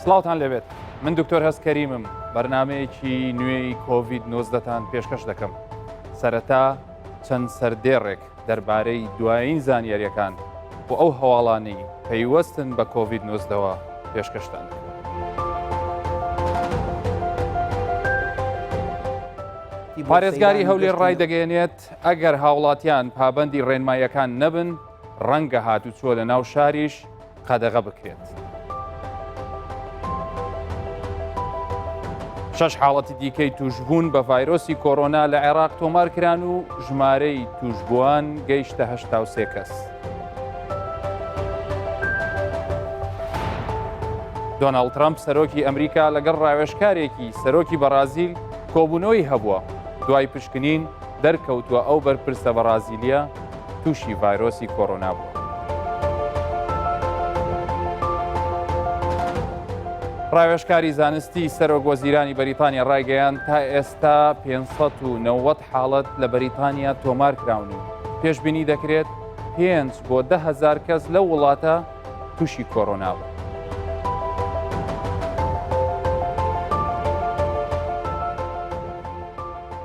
سڵاوتان لەبێت من دکتۆر هەست کەریمم بەرنمەیەکی نوێی کۆڤید 19تان پێشکەش دەکەم سەرەتا چەند سەردێڕێک دەربارەی دوایین زانیاریەکان بۆ ئەو هەواڵانەی پەیوەستن بە کۆڤید 19ەوە پێشکەشتان دەکەم. پارێزگاری هەولێر ڕای دەگەێنێت ئەگەر هاوڵاتیان پابەندی ڕێنماییەکان نەبن ڕەنگە هاتوچۆ لە ناو شاریش قەدەغە بکرێت. 6 حاڵەتی دیکەی توشبوون بە ڤایرۆسی کۆرۆنا لە عێراق تۆمارکران و ژمارەی توشبووان گەیشتە 83 کەس. دۆناڵد ترامپ سەرۆکی ئەمریکا لەگەڵ ڕاوێژکارێکی سەرۆکی بەرازیل کۆبوونەوەی هەبووە دوای پشکنین دەرکەوتووە ئەو بەرپرسە بەرازیلیا تووشی ڤایرۆسی کۆرۆنا بووە. ڕاوێژکاری زانستی سەرۆک وەزیرانی بەریتانیا ڕایگەیان تا ئێستا 590 حاڵەت لە بەریتانیا تۆمار کراون و پێشبینی دەکرێت 5 بۆ 10,000 کەس لەو وڵاتە تووشی کۆرۆنا بوو.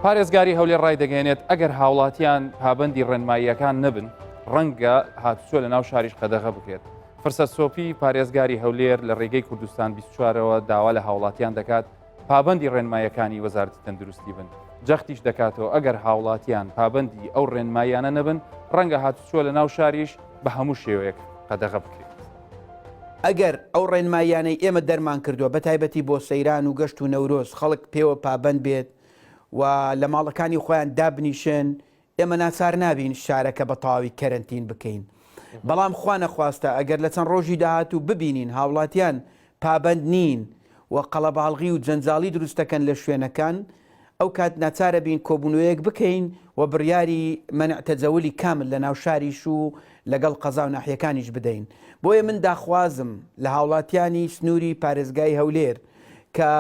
پارێزگاری هەولێر ڕای دەگەێنێت ئەگەر هاوڵاتیان پابەندی ڕێنماییەکان نەبن ڕەنگە هاتوچۆ لە ناو شاریش قەدەغە بکرێت. فرسەت سۆپی پارێزگاری هەولێر لە ڕێگەی کوردستان 24ەوە داوا لە هاوڵاتیان دەکات پابەندی ڕێنماییەکانی وەزارەتی تەندروستی بن. جەختیش دەکاتەوە ئەگەر هاوڵاتیان پابەندی ئەو ڕێنماییانە نەبن ڕەنگە هاتوچۆ لە ناو شاریش بە هەموو شێوەیەک قەدەغە بکرێت. ئەگەر ئەو ڕێنماییانەی ئێمە دەرمان کردووە بە تایبەتی بۆ سەیران و گەشت و نەورۆز خەڵک پێوە پابەند بێت و لە ماڵەکانی خۆیان دابنیشن ئێمە ناچار نابین شارەکە بە تەواوی کەرەنتین بکەین. بەڵام خوا نەخواستە ئەگەر لە چەند ڕۆژی داهاتوو ببینین هاوڵاتیان پابەند نین و قەڵەباڵغی و جەنجاڵی دروستەکەن لە شوێنەکان ئەو کات ناچارە بین کۆبوونەوەیەک بکەین و بڕیاری مەنع تەجەولی کامل لە ناو شاریش و لەگەڵ قەزا و ناحیەکانیش بدەین. بۆیە من داخوازم لە هاوڵاتیانی سنووری پارێزگای هەولێر کە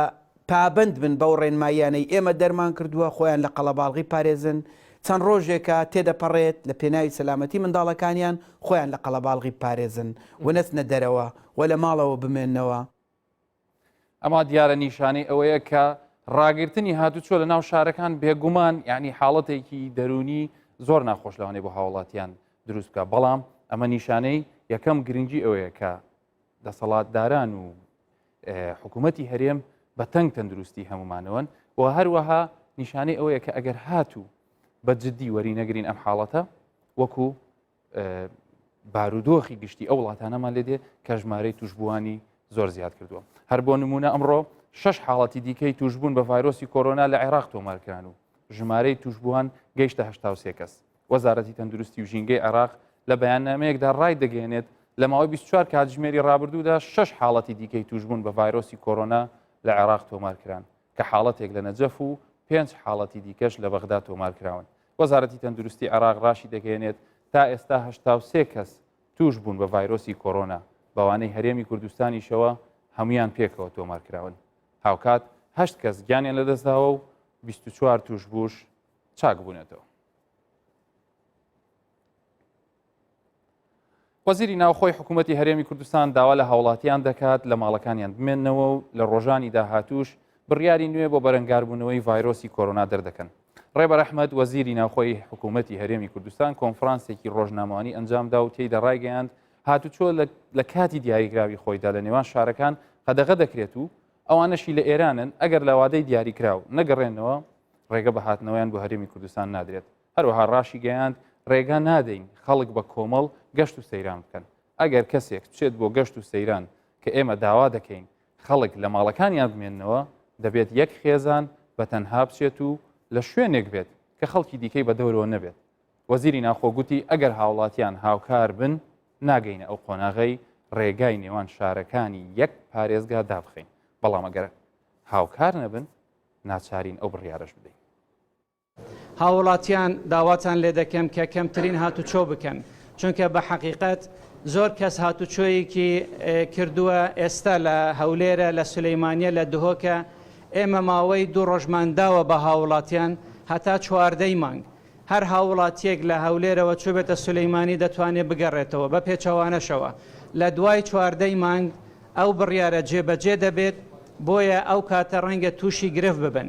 پابند بن بەو ڕێنماییانەی ئێمە دەرمان کردووە خۆیان لە قەڵەباڵغی پارێزن چەند ڕۆژێکە تێدەپەڕێت لە پێناوی سەلامەتی منداڵەکانیان خۆیان لە قەڵەباڵغی پارێزن و نەچنە دەرەوە و لە ماڵەوە بمێننەوە. ئەما دیارە نیشانەی ئەوەیە کە ڕاگررتنی هاتوچۆ لە ناو شارەکان بێگومان یعنی حاڵەتێکی دەرونی زۆر ناخۆش لەوانێ بۆ هاوڵاتیان دروست بکە. بەڵام ئەمە نیشانەی یەکەم گرنگی ئەوەیە کە دەسەڵاتداران و حکوومەتی هەرێم بە تەنگ تەندروستی هەمومانەوەن و هەروەها نیشانەی ئەوەیە کە ئەگەر هاتوو بە جددی وەری نەگرین ئەم حاڵەتە وەکو بارودۆخی گشتی ئەو وڵاتانەمان لێدێ کە ژمارەی توشبووانی زۆر زیاد کردووە. هەر بۆ نمونە ئەمڕۆ 6 حاڵەتی دیکەی توشبوون بە ڤایرۆسی کۆرۆنا لە عێراق تۆمارکران و ژمارەی توشبووان گەیشتە 83 کەس. وەزارەتی تەندروستی و ژینگەی عێراق لە بەیاننامەیەکدا ڕای دەگەێنێت لە ماوەی 24 کاتژمێری ڕابردوودا 6 حاڵەتی دیکەی توشبوون بە ڤایرۆسی کۆرۆنا لە عێراق تۆمارکران کە حاڵەتێک لە نەجەف و 5 حاڵەتی دیکەش لە بەغدا تۆمارکراون. وەزارەتی تەندروستی عێراق ڕاشی دەگەێنێت تا ئێستا 83 کەس توش بوون بە ڤایرۆسی کۆرۆنا بەوانەی هەرێمی کوردستانیشەوە هەمویان پێکەوە تۆمارکراون. هاوکات 8 کەس گیانیان لەدەستداوە و 24 توش بووش چاک بوونێتەوە. وەزیری ناوخۆی حکوومەتی هەرێمی کوردستان داوا لە هاوڵاتیان دەکات لە ماڵەکانیان بمێننەوە و لە ڕۆژانی داهاتوش بڕیاری نوێ بۆ بەرەنگاربوونەوەی ڤایرۆسی کۆرۆنا دەردەکەن. ڕێبەر ئەحمەد وەزیری ناوخۆی حکوومەتی هەرێمی کوردستان کۆنفرانسێکی ڕۆژنامەوانی ئەنجامدا و تێیدا ڕایگەیاند هاتوچۆ لە کاتی دیاریکراوی خۆیدا لە نێوان شارەکان قەدەغە دەکرێت و ئەوانەشی لە ئێرانن ئەگەر لە وادەی دیاریکراو نەگەڕێنەوە ڕێگە بە هاتنەوەیان بۆ هەرێمی کوردستان نادرێت. هەروەها ڕاشی گەیاند ڕێگا نادەین خەڵک بە کۆمەڵ گەشت و سەیران بکەن. ئەگەر کەسێک بچێت بۆ گەشت و سەیران کە ئێمە داوا دەکەین خەڵک لە ماڵەکانیان بمێننەوە دەبێت یەک خێزان بە تەنها بچێت و لە شوێنێک بێت کە خەڵکی دیکەی بە دەورەوە نەبێت. وەزیری ناوخۆ گوتی ئەگەر هاوڵاتیان هاوکار بن ناگەینە ئەو قۆناغەی ڕێگای نێوان شارەکانی یەک پارێزگا دابخەین. بەڵام ئەگەر هاوکار نەبن ناچارین ئەو بڕیارەش بدەین. هاوڵاتیان داواتان لێ دەکەم کە کەمترین هاتوچۆ بکەن چونکە بە حەقیقەت زۆر کەس هاتوچۆیەکی کردووە ئێستا لە هەولێرە لە سولەیمانیە لە دهۆکە ئێمە ماوەی 2 ڕۆژمانداوە بە هاوڵاتیان هەتا 14 مانگ هەر هاوڵاتیەک لە هەولێرەوە چوو بێتە سولەیمانی دەتوانێت بگەڕێتەوە بە پێچەوانەشەوە لە دوای 14 مانگ ئەو بڕیارە جێبەجێ دەبێت بۆیە ئەو کاتە ڕەنگە تووشی گرفت ببن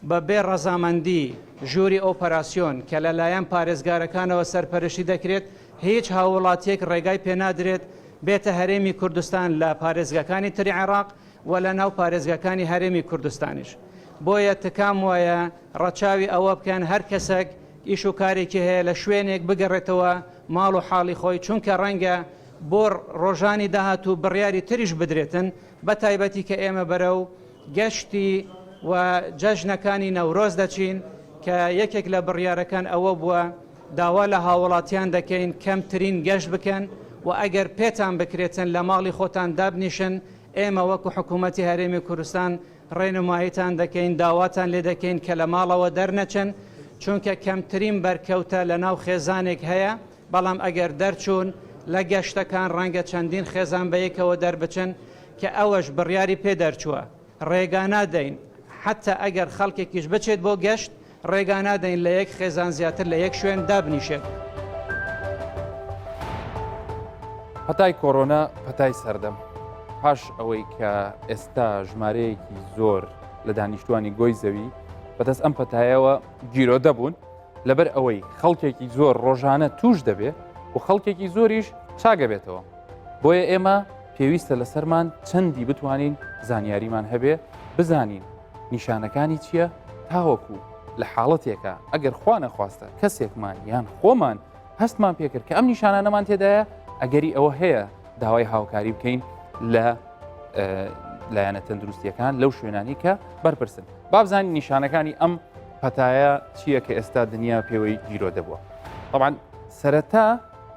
بە بێ ڕەزامەندی ژووری ئۆپەراسیۆن کە لەلایەن پارێزگارەکانەوە سەرپەرشتی دەکرێت هیچ هاوڵاتیەک ڕێگای پێنادرێت بێتە هەرێمی کوردستان لە پارێزگەکانی تری عێراق و لە ناو پارێزگەکانی هەرێمی کوردستانیش بۆیە تکام وایە ڕەچاوی ئەوە بکەن هەر کەسێک ئیش و کارێکی هەیە لە شوێنێک بگەڕێتەوە ماڵ و حاڵی خۆی چونکە ڕەنگە بۆ ڕۆژانی داهاتوو بڕیاری تریش بدرێتن بە تایبەتی کە ئێمە بەرەو گەشتی و جەژنەکانی نەورۆز دەچین کە یەکێک لە بڕیارەکان ئەوە بووە داوا لە هاوڵاتیان دەکەین کەمترین گەشت بکەن و ئەگەر پێتان بکرێتن لە ماڵی خۆتان دابنیشن ئێمە وەکو حکوومەتی هەرێمی کوردستان ڕێنماییتان دەکەین داواتان لێ دەکەین کە لە ماڵەوە دەرنەچن چونکە کەمترین بەرکەوتە لە ناو خێزانێک هەیە بەڵام ئەگەر دەرچوون لە گەشتەکان ڕەنگە چەندین خێزان بەیەکەوە دەربچن کە ئەوەش بڕیاری پێ دەرچووە ڕێگانادەین حتا ئەگەر خەڵکێکیش بچێت بۆ گەشت ڕێگانادەین لە یەک خێزان زیاتر لە یەک شوێن دابنیشێت. هەتای کۆرۆنا هەتای سەردەم پاش ئەوەی کە ئێستا ژمارەیەکی زۆر لە دانیشتوانی گۆی زەوی بەدەست ئەم پەتایەوە گیرۆ دەبوون لەبەر ئەوەی خەڵکێکی زۆر ڕۆژانە توش دەبێت و خەڵکێکی زۆریش چاگە بێتەوە بۆیە ئێمە پێویستە لەسەرمان چەندی بتوانین زانیاریمان هەبێ بزانین نیشانەکانی چییە تاوەکو لە حاڵەتێکە ئەگەر خوا نەخواستە کەسێکمان یان خۆمان هەستمان پێکرد کە ئەم نیشانانەمان تێدایە ئەگەری ئەوە هەیە داوای هاوکاری بکەین لە لایەنە تەندروستیەکان لەو شوێنانی کە بەرپرسن بابزانین نیشانەکانی ئەم پەتایە چییە کە ئێستا دنیا پێوەی گیرۆ دەبووە. طبعاً سەرەتا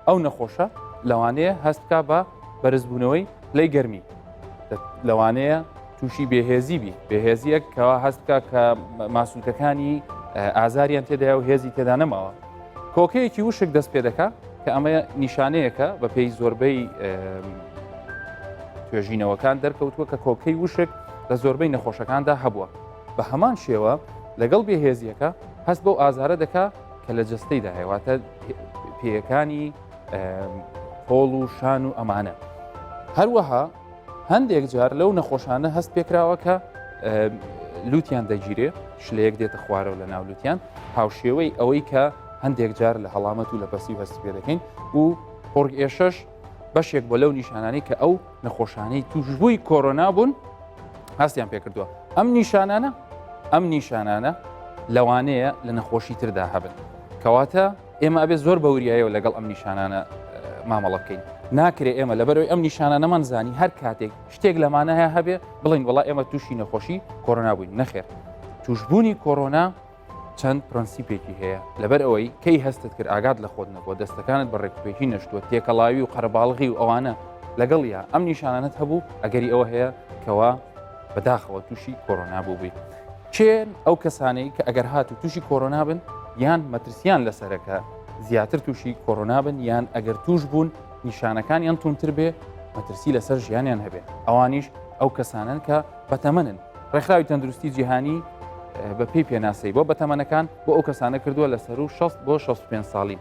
ئەو نەخۆشە لەوانەیە هەستکا بە بەرزبوونەوەی لەی گەرمی لەوانەیە تووشی بێهێزی بی بێهێزیەک کەوا هەستکە کە ماسوولکەکانی ئازاریان تێدایە و هێزی تێدا نەماوە کۆکەیەکی وشک دەست پێ دەکا کە ئەمە نیشانەیەکە بە پێی زۆربەی توێژینەوەکان دەرکەوتووە کە کۆکەی وشک لە زۆربەی نەخۆشەکاندا هەبووە بە هەمان شێوە لەگەڵ بێهێزیەکە هەست بەو ئازارە دەکا کە لە جستەیدا هەیەواتە پێیەکانی پۆڵ و شان و ئەمانە هەروەها هەندێک جار لەو نەخۆشانە هەست پێکراوە کە لوتیان دەگیرێ شلەیەک دێتە خوارەوە لە ناو لوتیان هاوشێوەی ئەوەی کە هەندێک جار لە هەڵامەت و لە پەسی هەست پێ دەکەین و قۆرگ ئێشەش بەشێک بۆ لەو نیشانانەی کە ئەو نەخۆشانەی توشبووی کۆرۆنا بوون هەستیان پێکردووە ئەم نیشانانە لەوانەیە لە نەخۆشی تردا هەبن کەواتە ئێمە ئەبێ زۆر بەوریایەوە لەگەڵ ئەم نیشانانە مامەڵە بکەین ناکرێ ئێمە لەبەرەوەی ئەم نیشانانەمان زانی هەر کاتێک شتێک لەمانە هەیە هەبێ بڵین وڵا ئێمە تووشی نەخۆشی کۆرۆنا بووین نەخێر توشبوونی کۆرۆنا چەند پرەنسیپێکی هەیە لەبەر ئەوەی کەی هەستت کرد ئاگات لە خۆت نەبووە دەستەکانت بە ڕێکپێکی نەشتووە تێکەڵاوی و قەرەباڵغی و ئەوانە لەگەڵ یا ئەم نیشانانت هەبوو ئەگەری ئەوە هەیە کەوا بەداخەوە تووشی کۆرۆنا بوو بووی چێن ئەو کەسانەی کە ئەگەر هاتو تووشی کۆرۆنا بن یان مەترسیان لەسەرەکە زیاتر تووشی کۆرۆنا بن یان ئەگەر توش بوون نیشانەکانیان تونتر بێ مەترسی لەسەر ژیانیان هەبێ ئەوانیش ئەو کەسانن کە بەتەمەنن ڕێکخراوی تەندروستی جیهانی بە پێی پێناسەی بۆ بەتەمەنەکان بۆ ئەو کەسانە کردووە لەسەر و 6 بۆ 65 ساڵی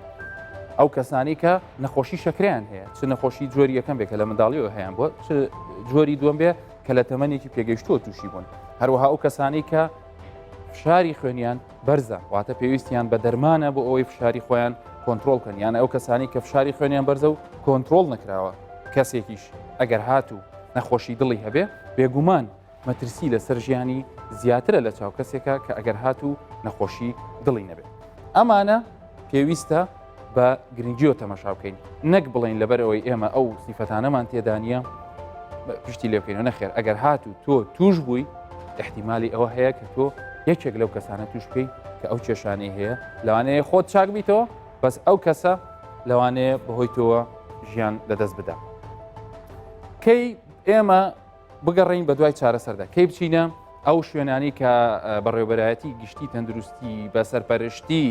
ئەو کەسانی کە نەخۆشی شەکریان هەیە چ نەخۆشی جۆری یەکەم بێ کە لە منداڵیەوە هەیەیان بۆ چ جۆری دووەم بێ کە لە تەمەنێکی پێگەیشتووە تووشی بوون هەروەها ئەو کەسانی کە فشاری خوێنیان بەرزە واتە پێویستیان بە دەرمانە بۆ ئەوەی فشاری خۆیان کۆنتترۆل کەن یان ئەو کەسانی کە فشاری خوێنیان بەرزە و کۆنتترۆل نەکراوە کەسێکیش ئەگەر هاتوو نەخۆشی دڵی هەبێ بێگومان مەترسی لەسەر ژیانی زیاترە لە چاو کەسێکە کە ئەگەر هاتوو نەخۆشی دڵی نەبێت ئەمانە پێویستە بە گرنگیۆ تەمەشا بکەین نەک بڵین لەبەرەوەی ئێمە ئەو سیفەتانەمان تێدانە پشتی لێ بکەین و نەخێر ئەگەر هاتوو تۆ توش بووی احتیمالی ئەوە هەیە کە تۆ یەکێک لەو کەسانە توش بکەی کە ئەو کێشانەی هەیە لەوانەیە خۆت چاک بیتەوە بەس ئەو کەسە لەوانەیە بەهۆی تۆوە ژیان لەدەست بدە کەی ئێمە بگەڕین بە دوای چارەسەردا کەی بچینە ئەو شوێنانی کە بەڕێوەبەرایەتی گشتی تەندروستی بە سەرپەرشتی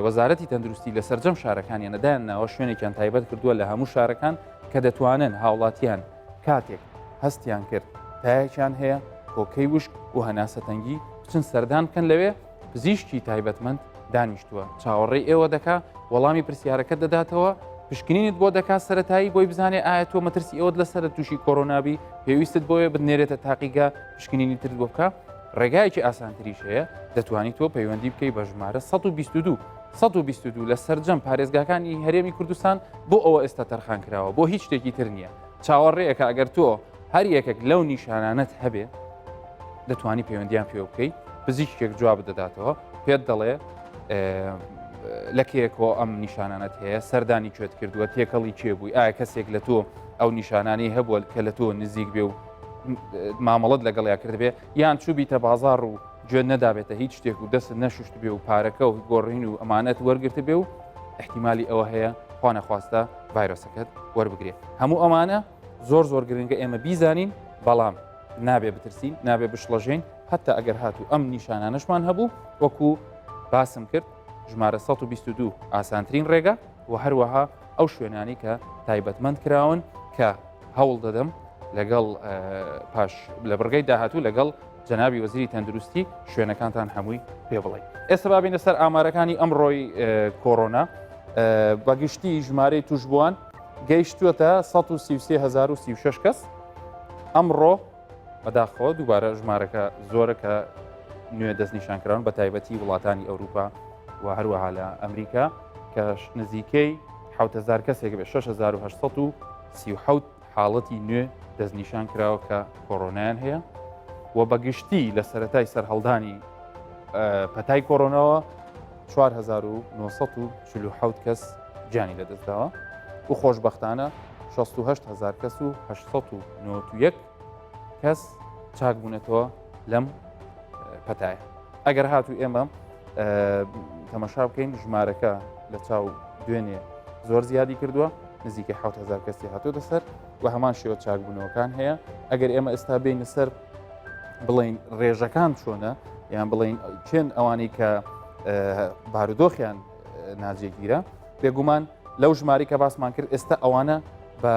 وەزارەتی تەندروستی لە سەرجەم شارەکانیان نەدایان ناوە شوێنێکیان تایبەت کردووە لە هەموو شارەکان کە دەتوانن هاوڵاتیان کاتێک هەستیان کرد تایەکیان هەیە کۆکەی وشک و هەناسەتەنگی بچن سەردان بکەن لەوێ پزیشکی تایبەتمەند دانیشتووە چاوەڕێی ئێوە دەکا وەڵامی پرسیارەکە دەداتەوە پشکنینت بۆ دەکات سەرەتایی بۆی بزانێ ئایا تۆ مەترسی ئەوت لەسەر تووشی کۆرۆنابی پێویستت بۆیە بنێرێتە تاقیگا پشکنینی تر بۆ بکە ڕێگایکی ئاسانتریش هەیە دەتوانی تۆ پەیوەندی بکەی بە ژمارە 122 لە سەررجەم پارێزگاکانی هەرێمی کوردستان بۆ ئەوە ئێستا تەرخان کراوە بۆ هیچ شتێکی تر نییە چاوەڕێیەکە ئەگەر تۆ هەر یەکێک لەو نیشانانت هەبێ دەتوانی پەیوەندیان پێ بکەیت پزیشکێک جواب دەداتەوە پێت دەڵێ لە کێکەوە ئەم نیشانانت هەیە سەردانی کوێت کردووە تێکەڵی چێ بووی ئایا کەسێک لە تۆ ئەو نیشانانی هەبووە کە لە تۆ نزیک بێ و مامەڵت لەگەڵیا کردبێ یان چوبیتە بازار و گوێ نەدابێتە هیچ شتێک و دەست نەشوشت بێ و پارەکە و گۆڕین و ئەمانەت وەرگرت بێ و احتیمالی ئەوە هەیە خوا نەخواستە ڤایرۆسەکەت وەربگرێت هەموو ئەمانە زۆر گرنگە ئێمە بیزانین بەڵام نابێ بترسین نابێ بشڵەژین حتا ئەگەر هاتوو ئەم نیشانانەشمان هەبوو وەکو باسم کرد ژمارە 122 ئاسانترین ڕێگە و هەروەها ئەو شوێنانی کە تایبەتمەند کراون کە هەوڵ دەدەم لەگەڵ پاش لە بڕگەی داهاتوو لەگەڵ جەنابی وەزیری تەندروستی شوێنەکانتان هەمووی پێ بڵێ ئێستا بابینە سەر ئامارەکانی ئەمڕۆی کۆڕۆنا بەگشتی ژمارەی توشبووان گەیشتووەتە 133,036 کەس ئەمڕۆ بەداخەوە دووبارە ژمارەکە زۆرە کە نوێ دەستنیشانکراون بە تایبەتی وڵاتانی ئەوروپا و هەروەها لە ئەمریکا کە نزیکەی 7,000 کەسێک بێ 6,837 حاڵەتی نوێ دەستنیشان کراوە کە کۆڕۆنایان هەیە و بەگشتی لە سەرەتای سەرهەڵدانی پەتای کۆڕۆنەوە 4,947 کەس جانی لەدەستداوە و خۆشبەختانە 68,000 کەس و 891 کەس چاک بوونەتەوە لەم پەتایە ئەگەر هاتوو ئێمە تەمەشا بکەین ژمارەکە لە چاو دوێنێ زۆر زیادی کردووە نزیکە 7,000 کەسی هاتووە دەسەر و هەمان شێوە چاکبوونەوەکان هەیە ئەگەر ئێمە ئێستا بینە سەر بڵین ڕێژەکان چۆنە یان بڵین چێن ئەوانەی کە بارودۆخیان ناجێگیرە بێگومان لەو ژماری کە باسمان کرد ئێستا ئەوانە بە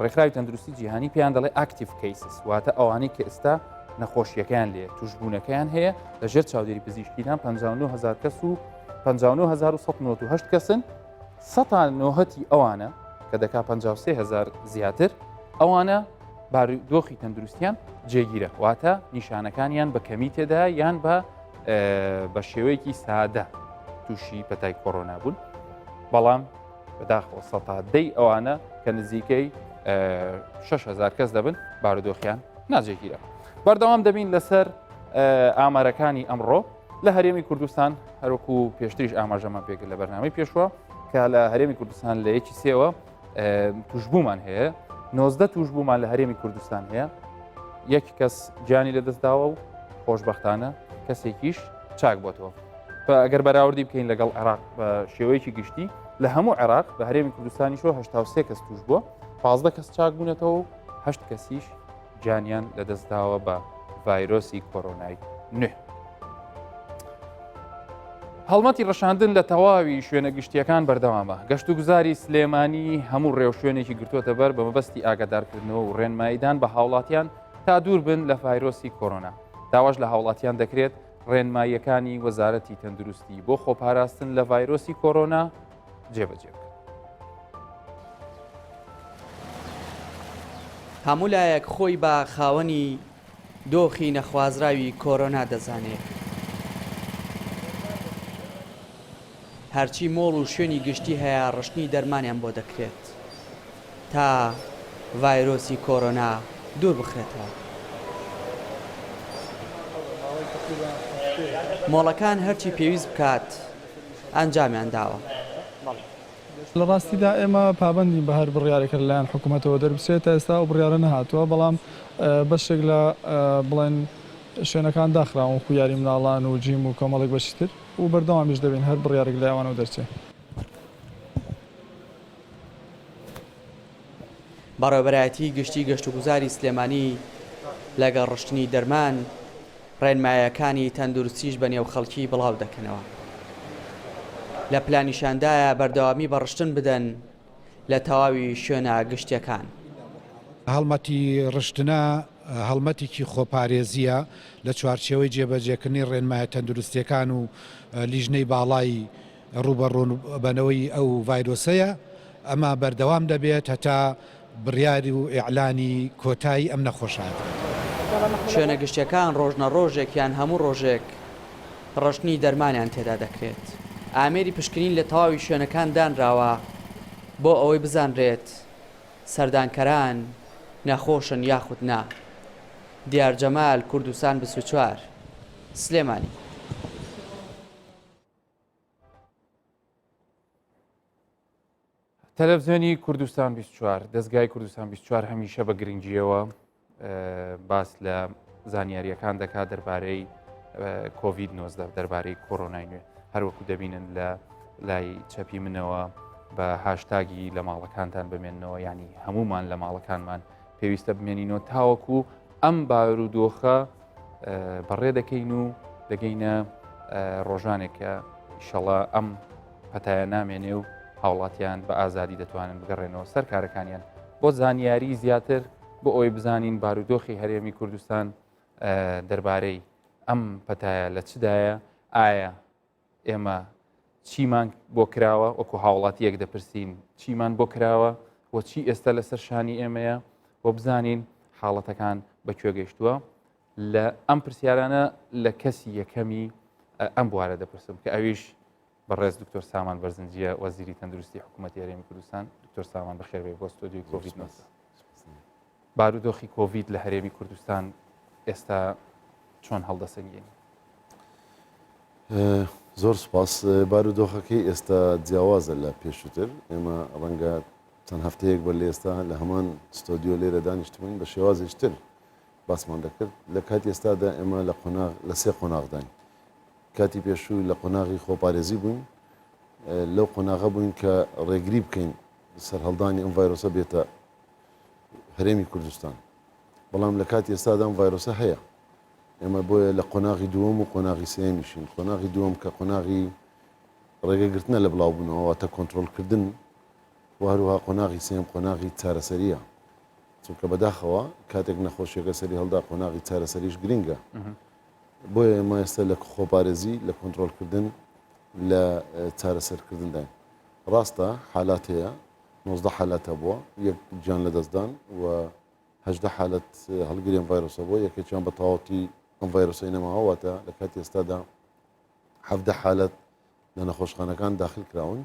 ڕێکخراوی تەندروستی جیهانی پێیان دەڵێ ئاکتیڤ کەیسس واتە ئەوانەی کە ئێستا نەخۆشیەکەیان لێ توشبوونەکەیان هەیە لەژێر چاودێری پزیشکیدان 59,000 کەس و 59,198 کەسن 190 ئەوانە کە دەکا 53,000 زیاتر ئەوانە بارودۆخی تەندروستیان جێگیرە واتە نیشانەکانیان بە کەمی تێدا یان بە شێوەیەکی سادە تووشی پەتای کۆڕۆنا بوون بەڵام بەداخەوە سەدەی ئەوانە کە نزیکەی 6,000 کەس دەبن بارودۆخیان ناجێگیرە بەردەوام دەبین لەسەر ئامارەکانی ئەمڕۆ لە هەرێمی کوردستان هەروەکو پێشتریش ئاماژەمان پێکرد لە بەرنامەی پێشوە کە لە هەرێمی کوردستان لە یەکی سێوە توشبوومان هەیە 19 توشبوومان لە هەرێمی کوردستان هەیە یەک کەس جانی لەدەستداوە و خۆشبەختانە کەسێکیش چاک بۆتەوە ئەگەر بەراوردی بکەین لەگەڵ عێراق بە شێوەیەکی گشتی لە هەموو عێراق بە هەرێمی کوردستانیشەوە 83 کەس توش بووە 15 کەس چاک بوونەتەوە و 8 کەسیش جانیان لەدەستداوە بە ڤایرۆسی کۆڕۆنای نوێ. هەڵمەتی ڕەشاندن لە تەواوی شوێنە گشتیەکان بەردەوامە گەشت و گوزاری سلێمانی هەموو ڕێو شوێنێکی گرتووەتە بەر بە مەبەستی ئاگادارکردنەوە و ڕێنماییدان بە هاوڵاتیان تا دوور بن لە ڤایرۆسی کۆڕۆنا داواش لە هاوڵاتیان دەکرێت ڕێنماییەکانی وەزارەتی تەندروستی بۆ خۆپاراستن لە ڤایرۆسی کۆڕۆنا جێبەجێ بکەن. هەموو لایەک خۆی بە خاوەنی دۆخی نەخوازراوی کۆڕۆنا دەزانێت. هەرچی مۆڵ و شوێنی گشتی هەیە ڕشتنی دەرمانیان بۆ دەکرێت تا ڤایرۆسی کۆڕۆنا دوور بخرێتەوە. مۆڵەکان هەرچی پێویست بکات ئەنجامیان داوە. لە ڕاستیدا ئێمە پابندین بە هەر بڕیارێکە لەلایەن حکوومەتەوە دەربچێتە ئێستا و بڕیارە نەهاتووە بەڵام بەشێک لە بڵێن شوێنەکان داخراون خو یاری مناڵان و جیم و کۆمەڵێک بەشتر و بەردەوامیش دەبین هەر بڕیارێک لایوانەوە دەرچێت. بەڕێوەبەرایەتی گشتی گەشت و گوزاری سلێمانی لەگەڵ ڕشتنی دەرمان ڕێنمایەکانی تەندروستیش بە نێو خەڵکی بڵاو دەکەنەوە. لە پلانیشاندایە بەردەوامی بەڕشتن بدەن لە تەواوی شوێنە گشتیەکان. هەڵمەتی ڕشتنە هەڵمەتێکی خۆپارێزیە لە چوارچێوەی جێبەجێکردنی ڕێنمایە تەندروستیەکان و لیژنەی باڵای ڕوبەڕوون بەنەوەی ئەو ڤایرۆسەیە ئەمە بەردەوام دەبێت هەتا بڕیاری و ئیعلانی کۆتایی ئەم نەخۆشات. شوێنە گشتیەکان ڕۆژنە ڕۆژێک یان هەموو ڕۆژێک ڕەشنی دەرمانیان تێدا دەکرێت. ئامێری پشکنین لە تەواوی شوێنەکان دانراوە بۆ ئەوەی بزانرێت سەردانکەران نەخۆشن یاخود نا. دیار جەمال، کوردستان 24 سلێمانی. تەلەڤزیۆنی کوردستان 24 دەستگای کوردستان 24 هەمیشە بە گرنگیەوە باس لە زانیاریەکان دەکات دەربارەی کۆڤید-19 دەربارەی کۆڕۆنای نوێ هەروەکو دەبینن لە لای چەپی منەوە بە هاشتاگی لە ماڵەکانتان بمێننەوە ینی هەمومان لە ماڵەکانمان پێویستە بمێنینەوە تاوەکو ئەم بارودۆخە بەڕێ دەکەین و دەگەینە ڕۆژانێکە ئیشەڵا ئەم پەتایە نامێنێ و هاوڵاتیان بە ئازادی دەتوانن بگەڕێنەوە سەر کارەکانیان بۆ زانیاری زیاتر بۆ ئەوی بزانین بارودۆخی هەرێمی کوردستان دەربارەی ئەم پەتایە لە چدایە ئایا ئێمە چیمان بۆ کراوە وەکو هاوڵاتیەک دەپرسین چیمان بۆ کراوە و چی ئێستا لەسەر شانی ئێمەیە بۆ بزانین حاڵەتەکان بەکوێ گەیشتووە لە ئەم پرسیارانە لە کەسی یەکەمی ئەم بوارە دەپرسم کە ئەویش بەڕێز دکتۆر سامان بەرزنجیە وەزیری تەندروستی حکوومەتی هەرێمی کوردستان. دکتۆر سامان بەخێربێ بۆ ستۆدیۆی کۆڤید-19. بارودۆخی کۆڤید لە هەرێمی کوردستان ئێستا چۆن هەڵدەسەنگێنی؟ زۆر سپاس. بارودۆخەکەی ئێستا جیاوازە لە پێشووتر. ئێمە ڕەنگە چەند هەفتەیەک بەر لە ئێستا لە هەمان ستۆدیۆ لێرە دانیشتبووین بە شێوازێشتر باسمان دەکرد. لە کاتی ئێستادا ئێمە لە سێ قۆناغداین. کاتی پێشوو لە قۆناغی خۆپارێزی بووین، لەو قۆناغە بووین کە ڕێگری بکەین سەر هەڵدانی ئەم ڤایرۆسە بێتە هەرێمی کوردستان. بەڵام لە کاتی ئێستادا ئەم ڤایرۆسە هەیە. ئێمە بۆیە لە قۆناغی دووەم و قۆناغی سێمیشین. قۆناغی دووەم کە قۆناغی ڕێگەگرتنە لە بڵاوبوونەوە واتە کۆنتڕۆڵکردن و هەروها قۆناغی سێم قۆناغی چارەسەریە. چونکە بەداخەوە کاتێک نەخۆشیەکە سەری هەڵدا قۆناغی چارەسەریش گرنگە. بۆیە ئێمە ئێستا لە خۆپارێزی لە کۆنتڕۆڵکردن لە چارەسەرکردنداین. ڕاستە حالات هەیە 19 حالاتە بووە، یەک گیان لە دەستدان و 18 حالت هەڵگیری ئەم ڤایرۆسە بووە، یەکێکیان بە تەواوەتی ئەم ڤایرۆسەی نەماوەتە لە کاتی ئێستادا 17 حالت لە نەخۆشخانەکان داخل کراون.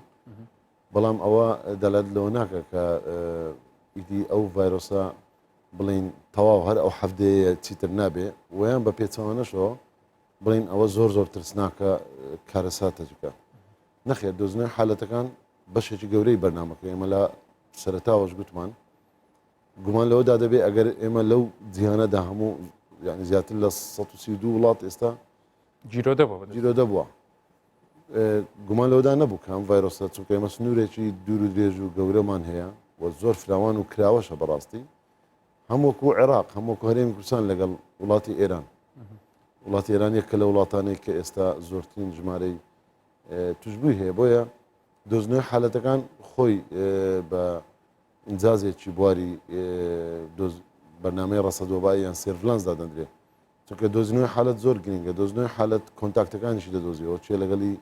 بەڵام ئەوە دەلات لەوە ناکە کە ئیدی ئەو ڤایرۆسە بڵین تەواو هەر ئەو هەفتەیە چیتر نابێ ویان بە پێچەوانەشەوە بڵین ئەوە زۆر زۆر ترسناکە کارەساتەجکە. نەخێر دۆزنەوەی حالەتەکان بەشێکی گەورەی بەرنامەکە ئێمە لە سەرەتاوەش گوتمان گومان لەوەدا دەبێ ئەگەر ئێمە لەو جیهانەدا هەموو یعنی زیاتر لە 132 وڵات ئێستا جیرۆ دەبووە. گومان لەوەدا نەبوو کە ئەم ڤایرۆسە چونکە ئێمە سنوورێکی دوور و درێژ و گەورەمان هەیە و زۆر فراوان و کراوەشە بەڕاستی هەمووەکو عێراق هەمووەکو هەرێمی کوردستان لەگەڵ وڵاتی ئێران. وڵاتی ئێران یەکە لە وڵاتانەی کە ئێستا زۆرترین ژمارەی توشببووی هەیە. بۆیە دۆزنەوەی حالەتەکان خۆی بە ئینجازێکی بواری بەرنامەی ڕەسەدۆبایی یان سێرڤلانسدا دەدرێت. چونکە دۆزنەوەی حالەت زۆر گرنگە. دۆزنەوەی حالەت کۆنتاکتەکانیشی دەدۆزیەوە چێ لەگەڵی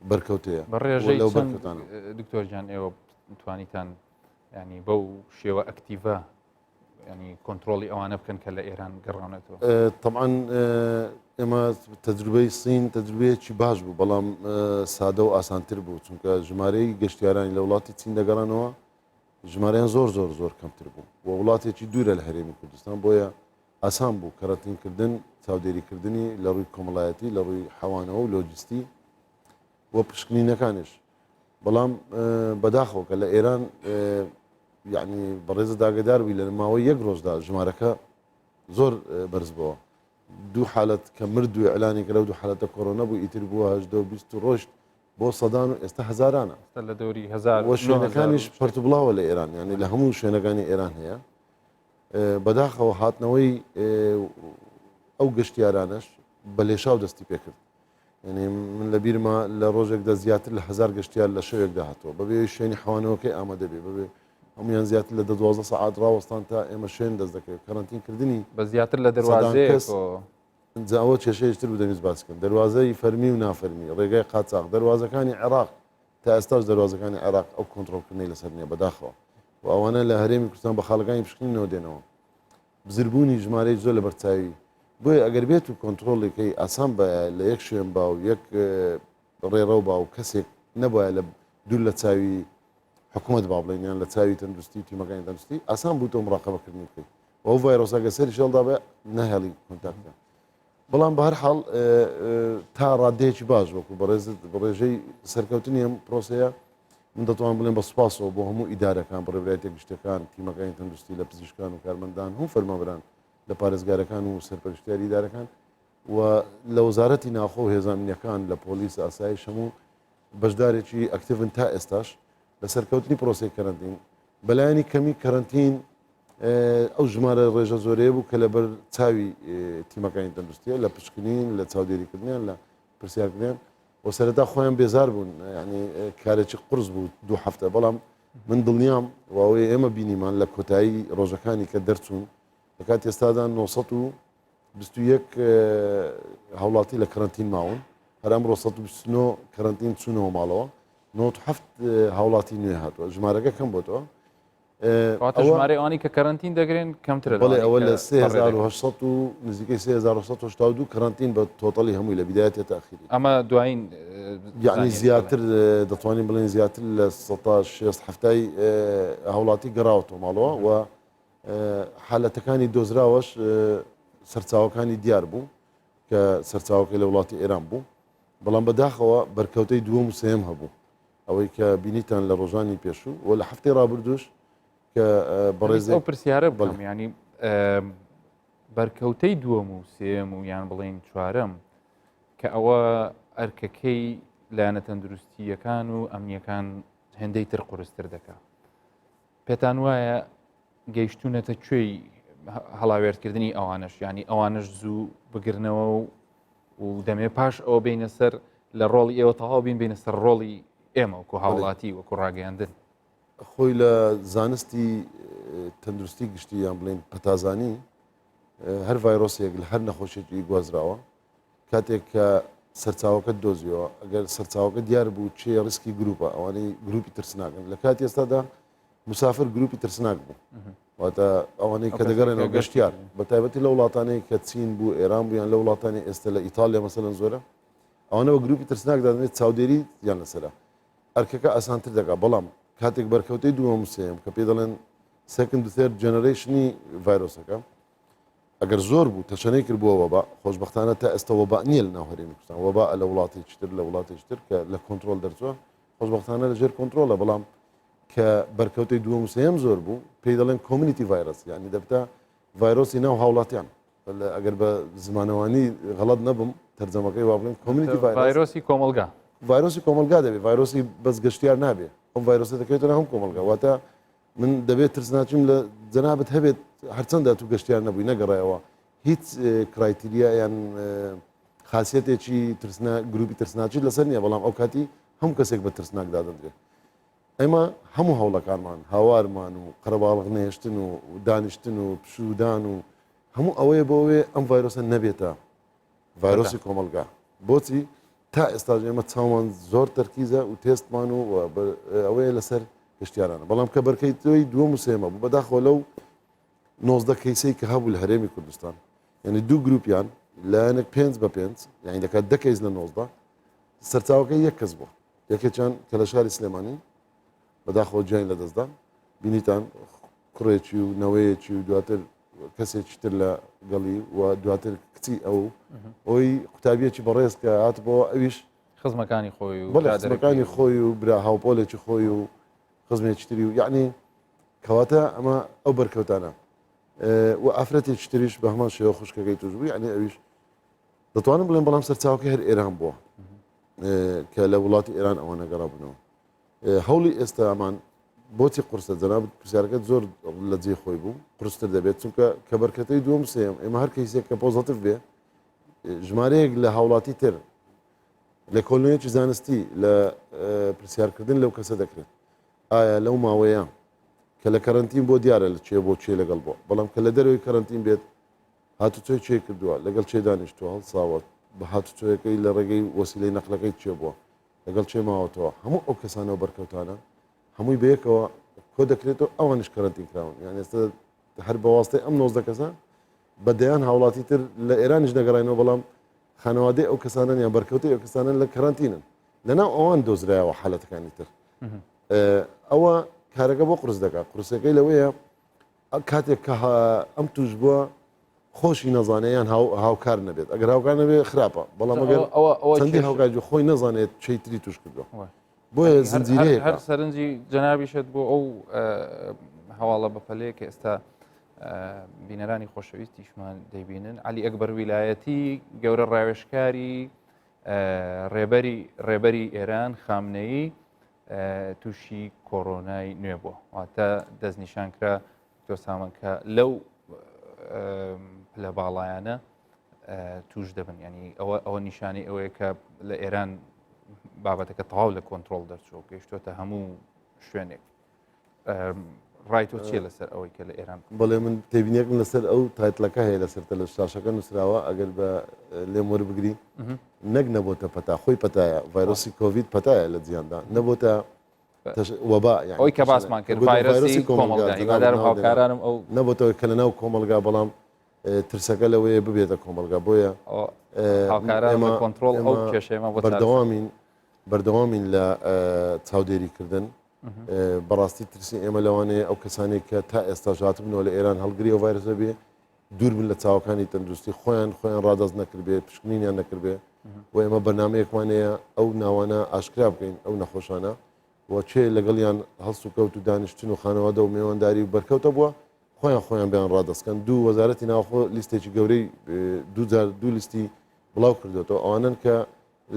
بەرکەوتەیە بەڕێژەی دکتۆر جان ئێوە توانیتان ینی بەو شێوە ئەکتیڤە ینی کۆنتترۆلی ئەوانە بکەن کە لە ئێران گەڕاونێتەوە. طبعاً ئێمە تەجروبەی سین تەجروبەیەکی باش بوو بەڵام سادە و ئاسانتر بوو چونکە ژمارەی گەشتیارانی لە وڵاتی چین دەگەڕانەوە ژمارەیان زۆر زۆر زۆر کەمتر بوو و وڵاتێکی دوورە لە هەرێمی کوردستان. بۆیە ئاسان بوو کەڕەتینکردن چاودێریکردنی لە ڕووی کۆمەڵایەتی لە ڕووی حەوانەوە و لۆجیستی وە پشکنینەکانش. بەڵام بەداخەوە کە لە ئێران یعنی بەڕێزە داگەدار بووی لە ماوەی یەک ڕۆژدا ژمارەکە زۆر بەرز بووە. دوو حالت کە مردوی ئەلانی کە لەو دوو حالەتە کۆڕۆنە بوو ئیتر بووە 18 ڕۆژت بۆ سەدان و ئێستا هەزارانە لە دەوری هزار وە شوێنەکانیش پەرتوبڵاوە لە ئێران یعنی لە هەموو شوێنەکانی ئێران هەیە. بەداخەوە هاتنەوەی ئەو گەشتیارانش بە لێشاو دەستی پێکرد. یعنی من لە بیرمە لە ڕۆژێکدا زیاتر لە 1000 گەشتیار لە شەوێکدا هاتەوە بەبێ شوێنی حەوانەوەکەی ئامادە بێ بەبێ هەمویان زیاتر لە 12 سەعات ڕاوەستان تا ئێمە شوێن دەست دەکەوێت کەڕەنتینکردنی بە زیاتر لە دەواازەیە ئەوە کێشەیەشتر بوو دەویست باس بکەم. دەواازەی فەرمی و نافەرمی ڕێگای قاچاق دەواازەکانی عێراق تا ئێستاش دەواازەکانی عێراق ئەو کۆنتترۆلکردنی لەسەر نیە بەداخەوە و ئەوانە لە هەرێمی کوردستان بە خاڵەکانی پشکنینەوە دێنەوە بزربوونی ژمارەی زۆر لە بەرچاوی بۆیە ئەگەر بێت و کۆنتترۆلێکی ئاسان بە لە یەک شوێن با و یەک ڕێڕەو با و کەسێک نەبایە لە دوور لە چاوی حکوومەت با بڵێنیان لە چاوی تەندروستی تیمەکانی تەندروستی ئاسان بوو تۆ مڕاقەبەکردنی بکەیت ئەو ڤایرۆساگە سەری شەڵدا بە نەهێڵی کۆنتاکتە بەڵام بە هەر حاڵ تا ڕادەیەکی باش وەکو بەڕێژەی سەرکەوتنی ئەم پرۆسەیە من دەتوان بڵێن بە سوپاسەوە بۆ هەموو ئیدارەکان بڕێبرایەتێک گشتەکان تیمەکانی تەندروستی لە پزیشکان و کارمەندان هەموو فەرمانبەران لە پارێزگارەکان و سەرپەرشتیاری ئیدارەکان و لە وەزارەتی ناخۆ و هێزانینەکان لە پۆلیس ئاسایش هەموو بەشدارێکی ئەکتیڤن تا ئێستاش لە سەرکەوتنی پرۆسی کەرەنتین بەلایانی کەمی کەرەنتین ئەو ژمارە ڕێژە زۆرەیە بوو کە لەبەر چاوی تیمەکانی تەندروستیە لە پشکنین لە چاودێریکردنیان لە پرسیارکردیان و سەرەتا خۆیان بێزار بوون ینی کارێکی قرس بوو دوو هەفتە بەڵام من دڵنیام واوەیە ئێمە بینیمان لە کۆتایی ڕۆژەکانی کە دەرچوون لە کات ئێستادا 921 هاوڵاتی لە کەرەنتین ماون هەر ئەمڕۆ 129 کەرەنتین چوونەوە ماڵەوە 97 هاوڵاتی نوێ هاتووە ژمارەکە کەم بۆتەوە ژمارە ئەوانی کە کەرەنتین دەگرێن کەمترە بەڵێ ئەوە لە 3800 و نزیکەی 3882 کەرەنتین بە تۆتەڵی هەمووی لە بیدایەتی تاخیری ئەمە دوایین یعنی زیاتر دەتوانین بڵێن زیاتر لە 16 هەفتای هاوڵاتی گەڕاوەتەوە ماڵەوە و حالەتەکانی دۆزراوەش سەرچاوەکانی دیار بوو کە سەرچاوەکەی لە وڵاتی ئێران بوو بەڵام بەداخەوە بەرکەوتەی دووەم و سێم هەبوو ئەوەی کە بینیتان لە ڕۆژانی پێشوو و لە هەفتەی ڕابردوش کە بەڕێزی ئەو پرسیارە بڵم ینی بەرکەوتەی دووەم و سێم و یان بڵێن چوارەم کە ئەوە ئەرکەکەی لایەنە تەندروستیەکان و ئەمنیەکان هێندەی تر قورستر دەکات پێتان وایە گەیشتونەتە کوێی هەڵاوێردکردنی ئەوانش ینی ئەوانش زوو بگرنەوە و دەمێ پاش ئەوە بینە سەر لە ڕۆڵی ئێوە تەواو بین بینە سەر ڕۆڵی ئێمە وەکو هاوڵاتی وەکو ڕاگەیاندن خۆی لە زانستی تەندروستی گشتی یان بڵێن پەتازانی هەر ڤایرۆسێک لە هەر نەخۆشێکی گوازراوە کاتێک کە سەرچاوەکەت دۆزیەوە ئەگەر سەرچاوەکە دیار بوو چێ ڕسکی گروپە ئەوانەی گروپی ترسناکەن لە کاتی ئێستادا مسافر گروپی ترسناک بوو واتە ئەوانەی کە دەگەڕێنەوە گەشتیار بە تایبەتی لە وڵاتانەی کە چین بوو ئێران بوویان لە وڵاتانی ئێستا لە ئیتالیا مەسەلەن زۆرە ئەوانەوە گروپی ترسناک دادنێت چاودێری یان لەسەرە ئەرکەکە ئاسانتر دەکات بەڵام کاتێک بەرکەوتەی دووەم سێم کە پێ دەڵێن سەکند و تێر جەنەرەیشنی ڤایرۆسەکە ئەگەر زۆر بوو تەشەنەی کرد بووە وەبا خۆشبەختانە تا ئێستا وەبا نییە لە ناو هەرێمی کوردستان وەبا لە وڵاتێکی تر لە وڵاتێکی تر کە لە کۆنتترۆل دەرچووە خۆشبەختانە لەژێر کۆنتترۆلە بەڵام کە بەرکەوتەی دووەم سێم زۆر بوو پێی دەڵێن کۆمیونیتی ڤایرۆس یعنی دەبتە ڤایرۆسی ناو هاوڵاتیان ئەگەر بە زمانەوانی غەڵەت نەبم تەرجەمەکەی وا بڵێن کۆمیونیتی ڤایرۆسی کۆمەلگا ڤایرۆسی کۆمەلگا دەبێت ڤایرۆسی بەس گەشتیار نابێت ئەم ڤایرۆسە دەکەوێتە هەم کۆمەلگا واتە من دەبێت ترسناچیم لە جەنابەت هەبێت هەرچەندە تو گەشتیار نەبووی نەگەڕایەوە هیچ کرایتیریا یان خاصیتێکی گروپی ترسناچی لەسەر نییە بەڵام ئەو کاتی هەموو کەسێک بە ترسناک دادەنرێت ئێمە هەموو هەوڵەکانمان هاوارمان و قەرەباڵغ نێشتن و دانیشتن و پشودان و هەموو ئەوەیە بۆوێ ئەم ڤایرۆسە نەبێتە ڤایرۆسی کۆمەلگا بۆچی تا ئێستا ئێمە چاومان زۆر تەرکیزە و تێستمان و ئەوەیە لەسەر گەشتیارانە بەڵام کە بەرکەوتەی دووەم و سێمە بوو بەداخۆ لەو 19 کەیسەی کە هەبوو لە هەرێمی کوردستان یعنی دوو گروپیان لایەنێک 5 بە 5 یعنی دەکات 10 کەیس لە 19 سەرچاوەکەی یەک کەس بووە یەکێکیان کە لە شاری سلێمانی بەداخۆ گیان لە دەستدان بینیتان کوڕێکی و نەوەیەکی و دواتر کەسێکی تر لە گەڵی و دواتر کچی ئەو ئەوی قوتابیەکی بەڕێز کە هات بۆ ئەویش خزمەکانی خۆی و خزمەکانی خۆی و برا هاوپۆلێکی خۆی و خزمێکی تری و یعنی کەواتە ئەمە ئەو بەرکەوتانە و ئافرەتێکی تریش بە هەمان شێوە خوشکەکەی توش بوو یعنی ئەویش دەتوانم بڵێن بەڵام سەرچاوەکە هەر ئێران بووە کە لە وڵاتی ئێران ئەوانە گەڕابوونەوە هەوڵی ئێستا ئەمان بۆچی قورسە جەنابەت پرسیارەکەت زۆر لە جێ خۆی بوو قورستر دەبێت چونکە کە بەرکەتەی دووەم سێم ئێمە هەر کەیسێک کە پۆزەتیڤ بێ ژمارەیەک لە هاوڵاتی تر لە کۆلنیەکی زانستی لە پرسیارکردن لەو کەسە دەکرێت ئایا لەو ماوەیە کە لە کەرەنتین بۆ دیارە لە چێ بۆ چێ لەگەڵ بۆ بەڵام کە لە دەروی کەرەنتین بێت هاتوچۆی چێ کردووە لەگەڵ چێ دانیشتووە هەڵساوە بە هاتوچۆیەکەی لە ڕێگەی وەسیلەی نەقلەکەی چێ بووە لەگەڵ چێ ماوەتەوە هەموو ئەو کەسانەوە بەرکەوتانە هەمووی بەیەکەوە کۆ دەکرێتەوە ئەوانش کەرەنتین کراون یان ئێستا هەر بەواستەی ئەم 90 کەسان بەدەیان هاوڵاتی تر لە ئێرانیش دەگەڕێنەوە بەڵام خانەوادەی ئەو کەسانن یان بەرکەوتی ئەو کەسانن لە کەرەنتینن لەناو ئەوان دۆزرایەوە حالەتەکانی تر ئەوە کارەکە بۆ قرس دەکات قورسەکەی لەوەیە کاتێک کە ئەم توش بووە خۆشی نەزانەیان هاوکار نەبێت ئەگەر هاوکار نەبێت خراپە بەڵام ئەگەر چەندی هاوکار خۆی نەزانێت چی تری توش کردووە بۆیە زنجیرەیە هەر سەرنجی جەنابیشت بۆ ئەو هەواڵە بەپەلەیە کە ئێستا بینەرانی خۆشەویستیشمان دەیبینن علی ئەکبەر ویلایەتی گەورە ڕاوێژکاری ڕێبەری ئێران خامنەیی تووشی کۆڕۆنای نوێ بووە واتە دەستنیشانکرا تۆ سامانکە لەو لە باڵایانە توش دەبن ینی ئەوە نیشانی ئەوەیە کە لە ئێران بابەتەکە تەواو لە کۆنتترۆل دەرچوە گەیشتۆتە هەموو شوێنێک ڕای تۆ چیە لەسەر ئەوەی کە لە ئێران بەڵێ من تێبینێکم لەسەر ئەو تایتلەکە هەیە لەسەرتە لە شاشەکە نووسراوە ئەگەر بە لێم وەربگری نەک نەبووتە پەتا خۆی پەتایە ڤایرۆسی کۆڤید پەتایە لە جیاندا نەبووتە وەبا ئەوی کە باسمان کرد ڤایرۆسی کۆمەڵگا هاوکارانم ئەو نەبووتەوە کە لەناو کۆمەلگا بەڵام ترسەکە لەوەیە ببێتە کۆمەلگا بۆیە کۆنتترۆل ئەو کێشەیەمە بەردەوامین لە چاودێریکردن بەڕاستی ترسی ئێمە لەوانەیە ئەو کەسانێک کە تا ئێستا ژات بنەوە لە ئێران هەڵگری و ڤایرۆسە بێ دوور بن لە چاوەکانی تەندروستی خۆیان ڕادەست نەکردبێ پشکنینیان نەکردبێ و ئێمە بەنامەیەکوانەیە ئەو ناوانە ئاشکرا بکەین ئەو نەخۆشانە و چێ لەگەڵیان هەڵست و کەوت و دانیشتن و خانەوادە و میێوەنداری و بەرکەوتە بووە خۆیان بیان ڕادەستکەن دوو وەزارەتی ناوخۆ لیستێکی گەورەی دوو لیستی بڵاو کردوێتەوە ئەوانن کە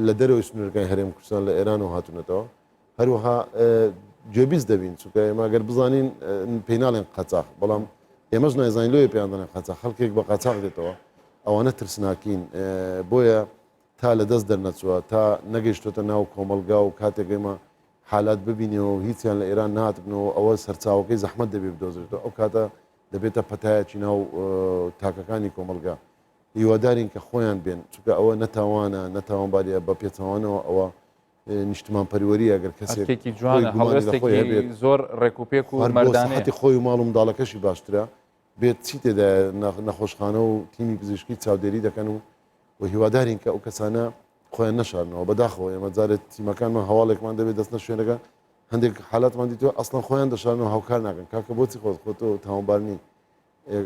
لە دەرەوەی سنوورەکانی هەرێمی کوردستان لە ئێران و هاتوونەتەوە هەروەها جێبیست دەبین چونکە ئێمە ئەگەر بزانین پێی ناڵێن قەچاق بەڵام ئێمەش نایزانین لۆیە پێیان دەڵێن قەچاق خەڵکێک بە قەچاق دێتەوە ئەوانە ترسناکین بۆیە تا لە دەست دەرنەچووە تا نەگەیشتۆتە ناو کۆمەلگا و کاتێک ئێمە حالات ببینەوە و هیچیان لە ئێران نهاتبنەوە ئەوە سەرچاوەکەی زەحمەت دەبێت بدۆزرێتەوە ئەو کاتە دەبێتە پەتایەکی ناو تاکەکانی کۆمەلگا هیوادارین کە خۆیان بێن چونکە ئەوە نەتاوانە نەتاوانباریە بە پێچەوانەوە ئەوە نیشتمان پەروەری ئەگەر کەسێکی جوانە هەڵوێستێکی زۆر ڕێکوپێک و مەردانەتی خۆی و ماڵ و منداڵەکەشی باشترە بێت چی تێدا نەخۆشخانە و تیمی پزیشکی چاودێری دەکەن و هیوادارین کە ئەو کەسانە خۆیان نەشارنەوە بەداخەوە ئێمە جارێت تیمەکانمان هەواڵێکمان دەبێت دەستنە شوێنەکە هەندێک حالاتمان دیتەوە ئەسڵان خۆیان دەشارنەوە هاوکار ناکەن کاکە بۆچی خۆتەوە تاوانبارنی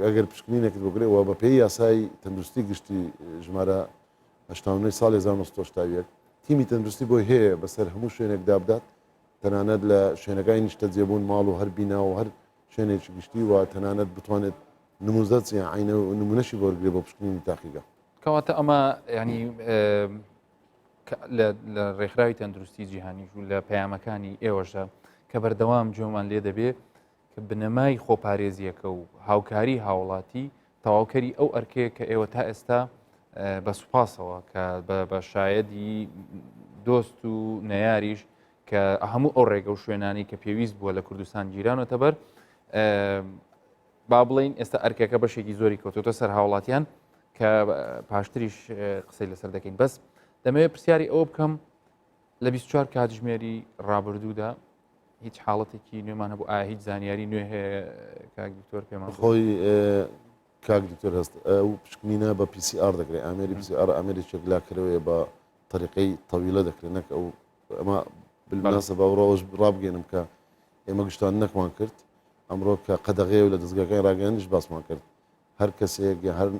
ئەگەر پشکنینێکت بگرێەوە بە پێی یاسای تەندروستی گشتی ژمارە 89 ساڵی 1970 تیمی تەندروستی بۆی هەیە بەسەر هەموو شوێنێک دابدات تەنانەت لە شوێنەکانی نیشتە جێبوون ماڵ و هەر بینا و هەر شوێنێکی گشتی و تەنانەت بتوانێت نموزەت عینە و نمونەشی بۆرگێ بۆ پشکنینی تاقیگە کەواتە ئەمە ینی لە ڕێکخراوی تەندروستی جیهانی و لە پەیامەکانی ئێوەشە کە بەردەوام جۆمان لێ دەبێت کە بنەمای خۆپارێزیەکە و هاوکاری هاوڵاتی تەواوکەری ئەو ئەرکەیە کە ئێوە تا ئێستا بە سوپاسەوە کە بە شایەدی دۆست و نەیاریش کە هەموو ئەو ڕێگە و شوێنانی کە پێویست بووە لە کوردستان گیرانەوە بەر با بڵین ئێستا ئەرکەکە بەشێکی زۆری کەوتۆتە سەر هاوڵاتیان کە پاشتریش قسەی لەسەر دەکەین بەس دەمەوێت پرسیاری ئەوە بکەم لە 24 کاتژمێری ڕابردوودا هیچ حاڵەتێکی نوێمان هەبوو ئایا هیچ زانیاری نوێ هەیە کاک دکتۆر پێمان خۆی کاک دکتۆر هەست ئەو پشکنینە بە PCR دەکرێت ئامێری PCR ئامێرێکێک لاکرەوەیە بە طریقەی تەویلە دەکرێت نەک ئەو ئەمە بالمناسبە باوڕۆژ ڕابگەێنم کە ئێمە گشتان نەکمان کرد ئەمڕۆ کە قەدەغێ و لە دەستگاکانی ڕاگەاندنیش باسمان کرد هەر کەسێک هەر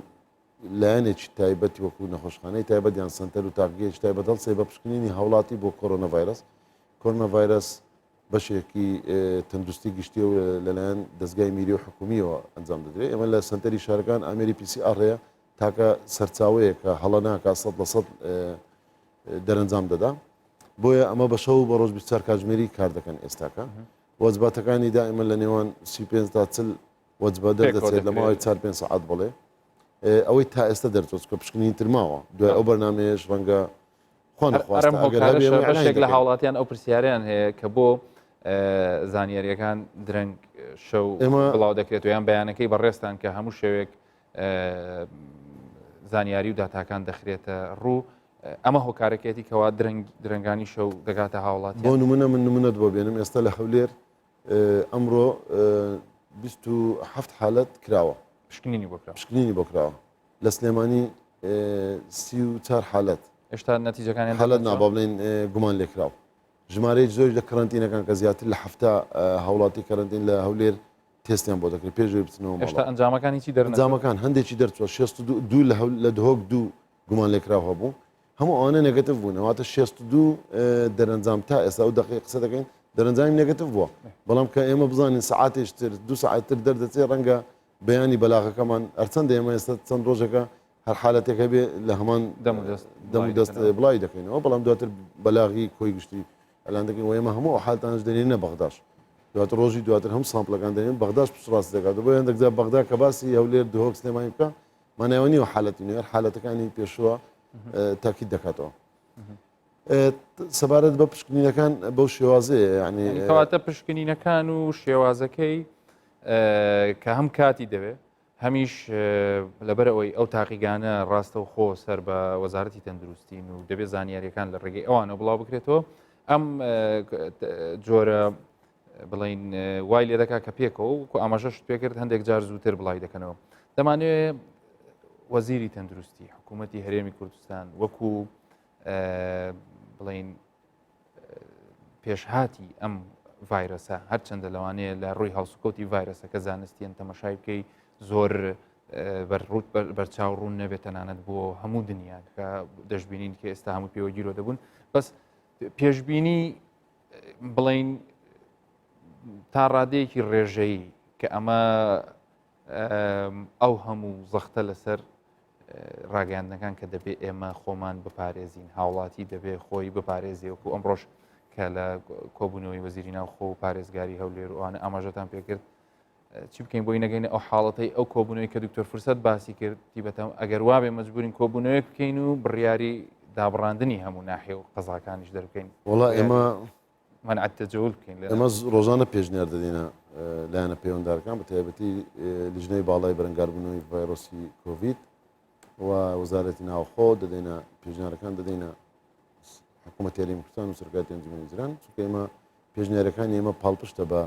لایەنێکی تایبەتی وەکو نەخۆشخانەی تایبەت یان سنتەر و تاقیەکی تایبەت هەڵسێ بە پشکنینی هاوڵاتی بۆ کۆرۆنا ڤایرۆس کۆرۆنا ڤایرۆس بەشێکی تەندروستی گشتی و لەلایەن دەستگای میری و حکومیەوە ئەنجام دەدرێت ئێمە لە سنتەری شارەکان ئامێری PCR هەیە تاکە سەرچاوەیە کە هەڵە ناکە 100% دەرەنجام دەدا بۆیە ئەمە بە شەو بە ڕۆژ 24 کاتژمێری کار دەکەن ئێستاکە وەجباتەکانی دائما لە نێوان 35 تا 40 وەجبە دەردەچێت لە ماوەی 4-5 ساعات بڵێ ئەوەی تا ئێستا دەرچۆت کە پشکنین ترماوە دوای ئەو بەرنامەیەش ڕەنگە خۆشێک لە هاوڵاتیان ئەو پرسیاریان هەیە کە بۆ زانیاریەکان درەنگ شەو بڵاو دەکرێت و یان بەیانەکەی بەڕێستان کە هەموو شەوێک زانیاری و داتاکان دەخرێتە ڕوو ئەمە هۆکارەکەتی کەوا درنگانی شەو دەگاتە هاوڵات بۆ نمونە من نمونەت بۆ بێنم ئێستا لە هەولێر ئەمڕۆ 27 حالەت کراوە پشکنینی بۆ کرا پشکنینی بۆ کراوە لە سلێمانی 34 حالەت هێشتا نەتیجەکانیان حالەت نابا بڵێن گومان لێکراوە ژمارەی زۆر لە کەرەنتینەکان کە زیاتر لە هەفتە هاوڵاتی کەرەنتین لە هەولێر تێستیان بۆ دەکرێت پێش بچنەوە هێشتا ئەنجامەکانی چی دەرن ئەنجامەکان هەندێکی دەرچوە 62 لە دهۆک دوو گومان لێکراوە بوو هەموو ئەوانە نێگەتیڤ بوون ئەواتە 62 دەرەنجام تا ئێستا و دقیق قسە دەکەین دەرەنجامی نێگەتیڤ بووە بەڵام کە ئێمە بزانین سعاتێشتر 2 ساعتتر دەردەچێت ڕەنگە بەیانی بەلاغەکەمان ئەرچەندە ئێمە ئێستا چەند ڕۆژەکە هەر حالەتێکە بێ لە هەمان دەم دەست بڵای دەکەینەوە بەڵام دواتر بەلاغی کۆی گشتی ئەلان دەکەین و ئێمە هەموو حالتانش دەنێنە بەغداش دواتر ڕۆژی دواتر هەم سامپلەکان دەنێن بەغداش پشتڕاست دەکات بۆ یان دەگزا بەغدا کە باسی هەولێر دهۆک سلێمانی بکە مانایەوە نیوە حالەتی نوێر حالەتەکانی پێشوە تاکید دەکاتەوە سەبارەت بە پشکنینەکان بەو شێوازەیە یعنی کەواتە پشکنینەکان و شێوازەکەی کە هەم کاتی دەوێت هەمیش لەبەرەوەی ئەو تاقیگانە ڕاستە و خۆ سەر بە وەزارەتی تەندروستین و دەبێت زانیاریەکان لە ڕێگەی ئەوانە بڵاو بکرێتەوە ئەم جۆرە بڵین وای لێ دەکا کە پێکەوە و ئاماژەش پێکرد هەندێک جار زووتر بڵای دەکەنەوە دەمانوێت وەزیری تەندروستی حکوومەتی هەرێمی کوردستان وەکو بڵین پێشهاتی ئەم ڤایرۆسە هەرچەندە لەوانەیە لە ڕووی هەڵسوکەوتی ڤایرۆسەکە زانستیان تەماشای بکەی زۆر بەرڕوت بەرچاو ڕوون نەبێت تەنانەت بۆ هەموو دنیا کە دەشببینین کە ئێستا هەموو پێوە گیرۆ دەبوون بەس پێشببینی بڵین تا ڕادەیەکی ڕێژەیی کە ئەمە ئەو هەموو زەختە لەسەر ڕاگەاندنەکان کە دەبێت ئێمە خۆمان بپارێزین هاوڵاتی دەبێت خۆی بپارێزیەوەکو ئەمڕۆژ کە لە کۆبوونەوەی وەزیری ناوخۆ و پارێزگاری هەولێر وانە ئاماژەتان پێکرد چی بکەین بۆی نەگەینە ئەو حاڵەتەی ئەو کۆبوونەوەی کە دکتۆر فرسەت باسی کرد تیبەتەم ئەگەر وابێ مەجبورین کۆبوونەوەی بکەین و بڕیاری دابڕاندنی هەموو ناحێ و قەزاکانیش دەربکەین وڵا ئێمە منعەت تەجەول بکەین ئەمە ڕۆژانە پێشنیار دەدەینە لایەنە پەیوەنددارەکان بە تایبەتی لیژنەی باڵای بەرەنگاربوونەوەی ڤایرۆسی کۆڤید و وەزارەتی ناوخۆ دەدەینە پێشنیارەکان دەدەینە حکوومەتی هەرێمی کوردستان و سەرکاتی ئەنجومەنی ویزران چونکە ئێمە پێشنیارەکانی ئێمە پاڵپشتە بە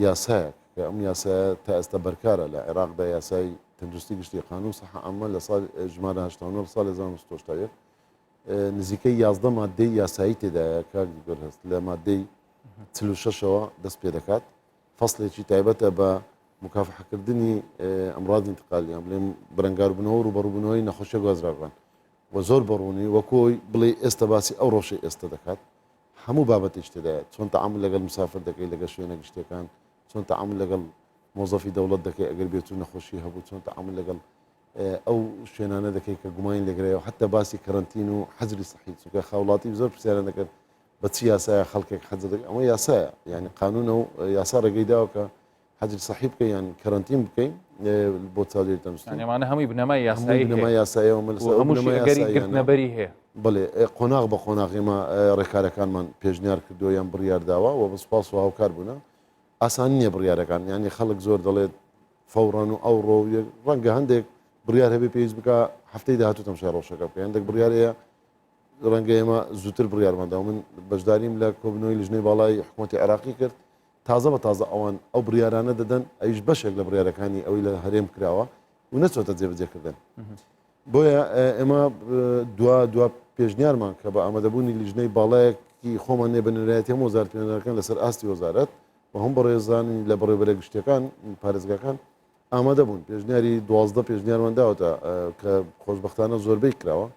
یاسایەک کە ئەم یاسایە تا ئێستا بەرکارە لە عێراقدا یاسای تەندروستی گشتی قانون سەحە ئەمە لە ساڵ ژمارە 1970 ساڵی 1970 نزیکەی 11 مادەی یاسایی تێدایە کار گەر هەست لە مادەی 46ەوە دەست پێ دەکات فەصلێکی تایبەتە بە مکافحەکردنی ئەمڕاد انتقالیان بڵێم بەرەنگاربوونەوە و ڕوبەڕووبوونەوەی نەخۆشیە گوازراوان و زۆر بەڕوونی وەکۆی بڵێ ئێستا باسی ئەو ڕۆژەی ئێستا دەکات هەموو بابەتێک تێدایە چۆن تەعامل لەگەڵ مسافر دەکەی لەگەڵ شوێنە گشتەکان چۆن تەعامل لەگەڵ مۆزەفی دەوڵەت دەکەی ئەگەر بێت و نەخۆشی هەبوو چۆن تەعامل لەگەڵ ئەو شوێنانە دەکەی کە گومانی لەگرەوە حتا باسی کەرەنتین و حەجری سەحی چونکە خاوڵاتی زۆر پرسیارە دەکرد بە چی یاسایە خەڵکێک حەجر دەکەی ئەمە یاسایە یعنی قانونە و یاسا ڕێگەی داوە کە حەجر سەحی بکەی یان کەرەنتین بکەین بۆ چاودێری تەندروستی ئەمانە هەمووی بنەمای یاسایی بنەمای یاساییەوە هەمووشی گرتنەبەری هەیە بڵێ قۆناغ بە قۆناغ ئێمە ڕێکارەکانمان پێشنیار کردو یان بڕیارداوە و بەسپاس و هاوکار بوونە ئاسان نییە بڕیارەکان ینی خەڵک زۆر دەڵێت فەوڕان و ئەو ڕۆ ڕەنگە هەندێک بڕیار هەبێ پێویست بکە هەفتەی داهاتوو تەماشای ڕۆژەکە بکە هەندێک بڕیارەیە ڕەنگە ئێمە زووتر بڕیارماندا من بەشداریم لە کۆبنەوەی لیژنەی باڵای حکوومەتی عێراقی کرد تازە بە تازە ئەوان ئەو بڕیارانە دەدەن ئەویش بەشێک لە بڕیارەکانی ئەوەی لە هەرێم کراوە و نەچۆتە جێبەجێکردن بۆیە ئێمە دوا پێشنیارمان کە بە ئامادەبوونی لیژنەی باڵایەکی خۆمان نێ بەنرایەتی هەموو وەزارەت پێنەرەکان لەسەر ئاستی وەزارەت و هەم بەڕێزانی لە بەڕێوەبەرە گشتەکان پارێزگاکان ئامادە بوون پێشنیاری 12 پێشنیارمان داوەتە کە خۆشببختانە زۆربەی کراوە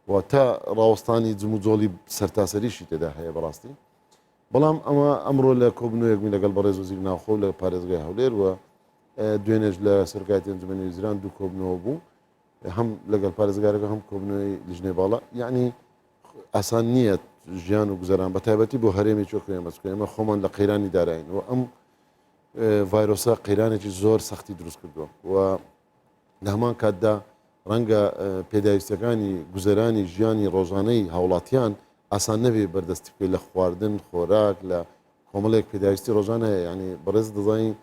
و تا ڕاوەستانی جم و جۆڵی سەرتاسەریشی تێدا هەیە بەڕاستی بەڵام ئەمە ئەمڕۆ لە کۆبنەوەیەکمی لەگەڵ بەڕێز وەزیری ناوخۆ لە پارێزگای هەولێر و دوێنێش لە سەرکاتی ئەنجومەنی ویزران دوو کۆبنەوە بوو هەم لەگەڵ پارێزگارەکە هەم کۆبنەوەی لیژنەی باڵا یعنی ئاسان نییە ژیان و گوزەران بە تایبەتی بۆ هەرێمی چۆکە ئێمەچکە ئێمە خۆمان لە قەیرانی دارین و ئەم ڤایرۆسە قەیرانێکی زۆر سەختی دروست کردووە و لە هەمان کاتدا ڕەنگە پێداویستەکانی گوزەرانی ژیانی ڕۆژانەی هاوڵاتیان ئاسان نەبێ بەردەستی بکەیت لە خواردن خۆراک لە کۆمەڵێک پێداویستی ڕۆژانە ینی بەڕێز دەزانین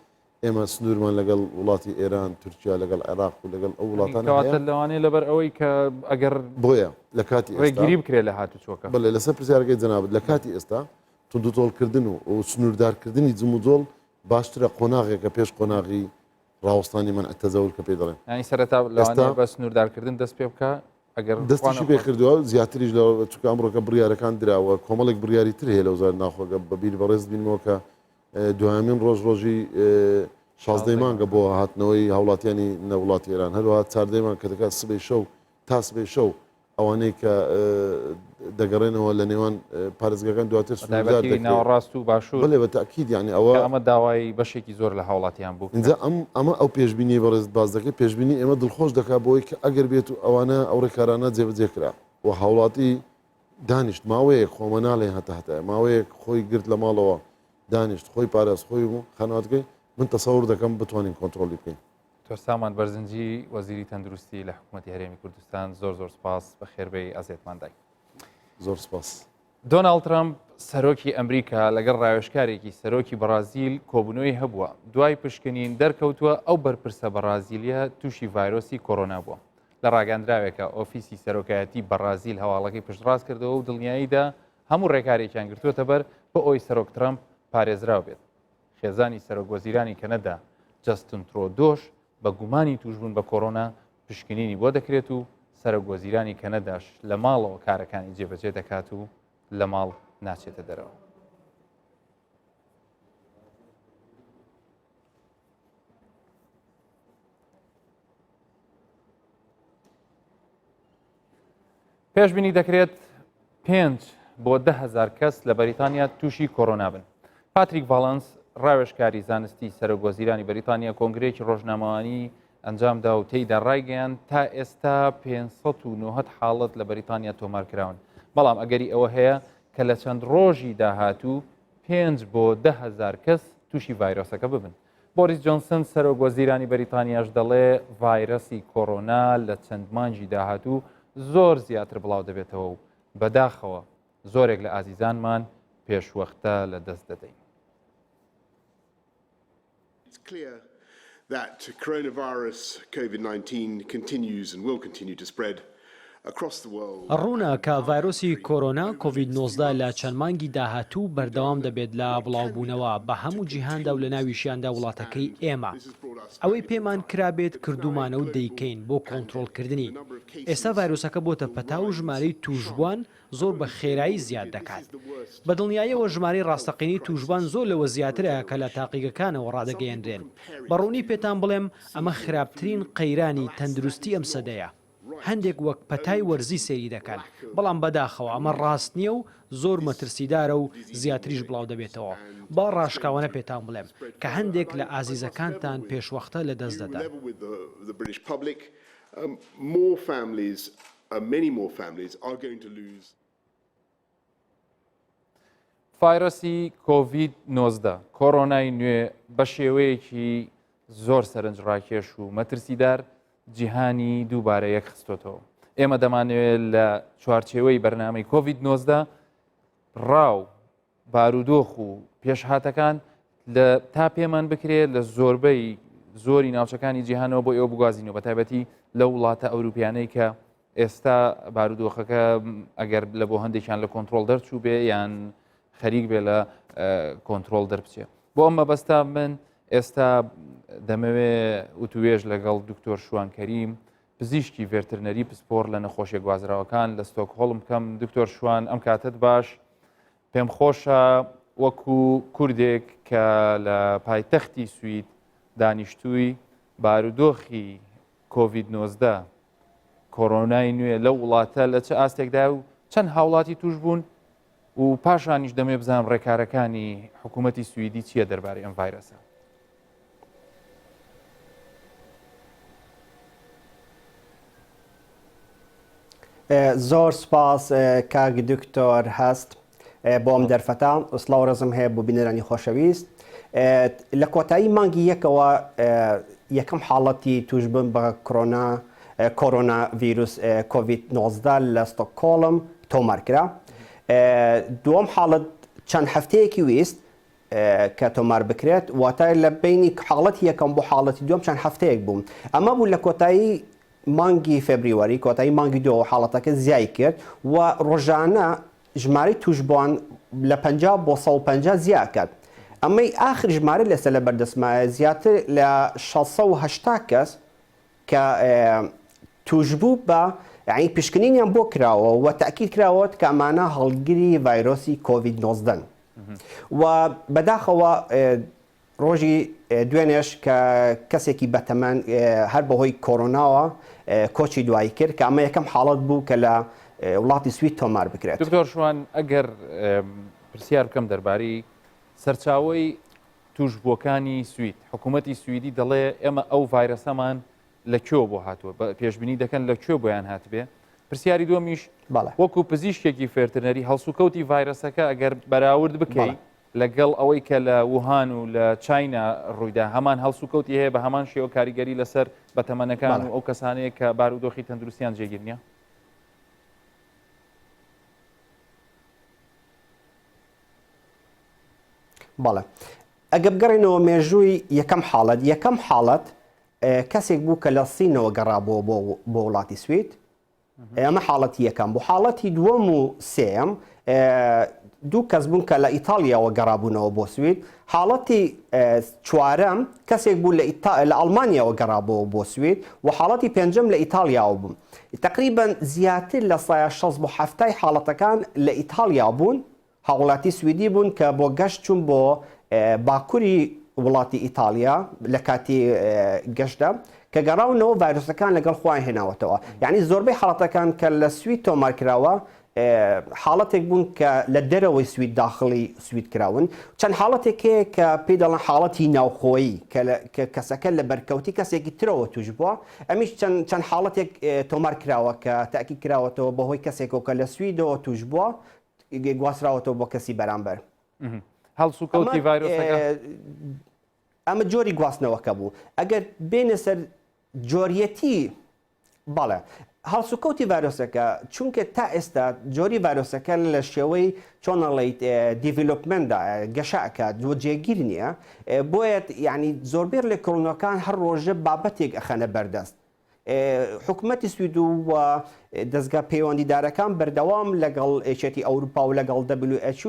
ئێمە سنوورمان لەگەڵ وڵاتی ئێران تورکیا لەگەڵ عێراق و لەگەڵ ئەو وڵاتان کەواتە لەوانەیە لەبەر ئەوەی کە ئەگەر بۆیە لە کاتی ڕێگیری بکرێت لە هاتوچۆکە بڵێ لەسەر پرسیارەکەی جەنابەت لە کاتی ئێستا توندوتۆڵکردن و سنووردارکردنی جم و جۆڵ باشترە قۆناغێکە پێش قۆناغی ڕاوەستانی من ئەتەزەول کە پێ دەڵێن ینی سەرەتا لەوانەیە بە سنووردارکردن دەست پێ بکە ئەگەر دەستیشی پێ کردووە زیاتریش لە چکە ئەمڕۆکە بڕیارەکان دراوە کۆمەڵێک بڕیاری تر هەیە لە وزارەت ناخۆگە بەبییر بەڕێز بینەوە کە دوایمین ڕۆژی 16 مانگە بۆ هاتنەوەی هاوڵاتیانی نەوڵاتی ئێران هەروەها 14 مانگ کە دەکات سبەی شەو تا سبەی شەو ئەوانەی کە دەگەڕێنەوە لە نێوان پارێزگەکان دواتر سنوورداری ناوەڕاست و باشوور بڵێ بە تاکید یعنی ئەوە ئەمە داوای بەشێکی زۆر لە هاوڵاتیان بوو اینجا ئەمە ئەو پێشبینی بەڕێز باز دەکەی پێشبینی ئێمە دڵخۆش دەکات بۆی کە ئەگەر بێت و ئەوانە ئەو ڕێکارانە جێبەجێ کرا و هاوڵاتی دانیشت ماوەیەک خۆمە ناڵێ هەتە ماوەیەک خۆی گرت لە ماڵەوە دانیشت خۆی پاراست خۆی بوو خەناتەکەی من تەسەور دەکەم بتوانین کۆنتترۆلی بکەین. تۆرسامان بەرزنجی وەزیری تەندروستی لە حکوومەتی هەرێمی کوردستان زۆر سپاس بە خێربەی ئازێتمان دای. زۆر سپاس. دۆناڵد ترامپ سەرۆکی ئەمریکا لەگەڵ ڕاوێژکارێکی سەرۆکی بەرازیل کۆبوونەوەی هەبووە دوای پشکنین دەرکەوتووە ئەو بەرپرسە بەرازیلیە تووشی ڤایرۆسی کۆرۆنا بووە لە ڕاگەاندراوێکە ئۆفیسی سەرۆکایەتی بەرازیل هەواڵەکەی پشتڕاست کردەوە و دڵنیاییدا هەموو ڕێکارێکیان گرتووەتە بەر بە ئەوی سەرۆک ترامپ پارێزراو بێت. خێزانی سەرۆکوەزیرانی کەنەدا جەستن ترۆدۆش بە گومانی توشبوون بە کۆرۆنا پشکنینی بۆ دەکرێت و سەرۆکوەزیرانی کەنەداش لە ماڵەوە کارەکانی جێبەجێ دەکات و لە ماڵ ناچێتە دەرەوە. پێشبینی دەکرێت 5 بۆ 10,000 کەس لە بەریتانیا تووشی کۆرۆنا بن. پاتریک ڤالەنس ڕاوێژکاری زانستی سەرۆکوەزیرانی بەریتانیا کۆنگرێکی ڕۆژنامەوانی ئەنجامدا و تێیدا ڕایگەیان تا ئێستا 590 حاڵەت لە بەریتانیا تۆمارکراون. بەڵام ئەگەری ئەوە هەیە کە لە چەند ڕۆژی داهاتوو 5 بۆ 10,000 کەس تووشی ڤایرۆسەکە ببن. بۆریس جۆنسن سەرۆکوەزیرانی بەریتانیاش دەڵێ ڤایرۆسی کۆرۆنا لە چەند مانجی داهاتوو زۆر زیاتر بڵاو دەبێتەوە و بەداخەوە زۆرێک لە ئازیزانمان پێشوەختە لە دەست دەدەین. It's clear that coronavirus COVID-19 continues and will continue to spread across the world. ڕوونە کە ڤایرۆسی کۆرۆنا کۆڤید-19 لە چەند مانگی داهاتوو بەردەوام دەبێت لە بڵاوبوونەوە بە هەموو جیهاندا و لە ناویشیاندا وڵاتەکەی ئێمە. ئەوەی پێمان کرابێت کردومانە و دەیکەین بۆ کۆنتترۆلکردنی. ئێستا ڤایرۆسەکە بۆتە پەتا و ژمارەی توشبوان زۆر بە خێرایی زیاد دەکات. بە دڵنیاییەوە ژمارەی ڕاستەقینی توشبان زۆر لەوە زیاترە کە لە تاقیگەکانەوە ڕادەگەیەنرێن. بەڕوونی پێتان بڵێم ئەمە خراپترین قەیرانی تەندروستی ئەم سەدەیە. هەندێک وەک پەتای وەرزی سێری دەکەن بەڵام بەداخەوە ئەمە ڕاست نییە و زۆر مەترسیدارە و زیاتریش بڵاو دەبێتەوە. با ڕاشکاوانە پێتان بڵێم کە هەندێک لە ئازیزەکانتان پێشوەختە لە دەست دەدەن. ڤایرۆسی کۆڤید-19 کۆرۆنای نوێ بە شێوەیەکی زۆر سەرنجڕاکێش و مەترسیدار جیهانی دووبارە یەک خستۆتەوە. ئێمە دەمانوێت لە چوارچێوەی بەرنامەی کۆڤید-19 ڕاو بارودۆخ و پێشهاتەکان تا پێمان بکرێت لە زۆری ناوچەکانی جیهانەوە بۆ ئێوە بگوازینەوە بە تایبەتی لە وڵاتە ئەوروپیانەی کە ئێستا بارودۆخەکە ئەگەر لە بۆ هەندێکیان لە کۆنتترۆل دەرچوو بێ یان خەریک بێ لە کۆنتترۆل دەربچێ. بۆ ئەمە بەستا من ئێستا دەمەوێت وتوێژ لەگەڵ دکتۆر شوان کەریم پزیشکی ڤێرترنەری پسپۆر لە نەخۆشیە گوازراوەکان لە ستۆکهۆڵم بکەم. دکتۆر شوان ئەم کاتت باش پێم خۆشە وەکو کوردێک کە لە پایتەختی سوید دانیشتووی بارودۆخی کۆڤید-19 کۆرۆنای نوێ لە وڵاتە لە چه ئاستێکدا و چەند هاوڵاتی توش بوون و پاشانیش دەمێ بزانم ڕێکارەکانی حکوومەتی سویدی چییە دەربارەی ئەم ڤایرۆسە. زۆر سپاس کاک دکتۆر هەست بۆم دەرفەتا سڵاو ڕزم هەیە بۆ بینەرانی خۆشەویست. لە کۆتایی مانگی یەکەوە یەکەم حاڵەتی توشبوون بە کۆرۆنا ڤیروس کۆڤید-19 لە ستۆکهۆڵم تۆمارکرا. دووەم حاڵەت چەند هەفتەیەکی ویست کە تۆمار بکرێت واتە لە بینی حاڵەتی یەکەم بۆ حاڵەتی دوم چەند هەفتەیەک بووم ئەمە بوو لە کۆتایی مانگی فێبریواری کۆتایی مانگی دۆ حاڵەتەکە زیای کرد و ڕۆژانە ژمارەی توشبووان لە 50 بۆ 150 زیاکات ئەمەی ئاخر ژمارە لەسەر لە بەردەستمایە زیاتر لە 680 کەس کە توشبوو بە یعنی پشکنینیان بۆ کراوە و تاکید کراوەت کە ئەمانە هەڵگری ڤایرۆسی کۆڤید 19 و بەداخەوە ڕۆژی دوێنێش کە کەسێکی بەتەمەن هەر بەهۆی کۆرۆناوە کۆچی دوایی کرد کە ئەمە یەکەم حاڵەت بوو کە لە وڵاتی سوید تۆمار بکرێت. دکتۆر شوان ئەگەر پرسیار بکەم دەربارەی سەرچاوەی توشبووەکانی سوید حکوومەتی سویدی دەڵێ ئێمە ئەو ڤایرەسەمان لەکوێ بۆ هاتووە پێشبینی دەکەن لەکوێ بۆیان هاتبێ. پرسیاری دووەمیش وەکو پزیشکێکی فێرتنەری هەڵسوکەوتی ڤایرەسەکە ئەگەر بەراورد بکەیت لەگەڵ ئەوەی کە لە ووهان و لە چاینا ڕوویدا هەمان هەڵسوکەوتی هەیە بە هەمان شێوە کاریگەری لەسەر بەتەمەنەکان و ئەو کەسانەیە کە بارودۆخی تەندروستیان جێگیر نییە؟ بەڵێ ئەگە بگەڕێنەوە مێژووی یەکەم حاڵەت کەسێک بوو کە لە سینەوە گەڕابووە بۆ وڵاتی سوید ئەمە حاڵەتی یەکەم بوو حاڵەتی دووەم و سێم دوو کەس بوون کە لە ئیتالیاوە گەڕابوونەوە بۆ سوید حاڵەتی چوارەم کەسێک بوو لە ئەڵمانیاوە گەڕابەوە بۆ سوید و حاڵەتی پێنجەم لە ئیتالیاوە بوون تقریبان زیاتر لە 60 بۆ 70 حاڵەتەکان لە ئیتالیا بوون هاوڵاتی سویدی بوون کە بۆ گەشت چوون بۆ باکووری وڵاتی ئیتالیا لە کاتی گەشتدا کە گەڕاونەوە ڤایرۆسەکان لەگەڵ خۆیان هێناوەتەوە یعنی زۆربەی حاڵەتەکان کە لە سوید تۆمار کراوە حاڵەتێک بوون کە لە دەرەوەی سوید داخڵی سوید کراون چەند حاڵەتێک هەیە کە پێی دەڵێن حاڵەتی ناوخۆیی کە کەسەکە لە بەرکەوتی کەسێکی ترەوە توش بووە ئەمیش چەند حاڵەتێک تۆمار کراوە کە تاکید کراوەتەوە بەهۆی کەسێکەوە کە لە سویدەوە توش بووە گواستراوەتەوە بۆ کەسی بەرامبەر هەڵسوکەوتی ڤایرۆسەکە ئەمە جۆری گواستنەوەکە بوو ئەگەر بێنە سەر جۆریەتی بەڵێ هەڵسوکەوتی ڤایرۆسەکە چونکە تا ئێستا جۆری ڤایرۆسەکە لە شێوەی چۆنەڵیت دیڤلۆپمنتدا گەشاکات جێگیر نییە بۆیە یعنی زۆربەی لە کۆڕۆنەکان هەر ڕۆژە بابەتێک ئەخەنە بەردەست حکوومەتی سوید و دەستگا پەیوەندیدارەکان بەردەوام لەگەڵ ئێچێتی ئەوروپا و لەگەڵ WHO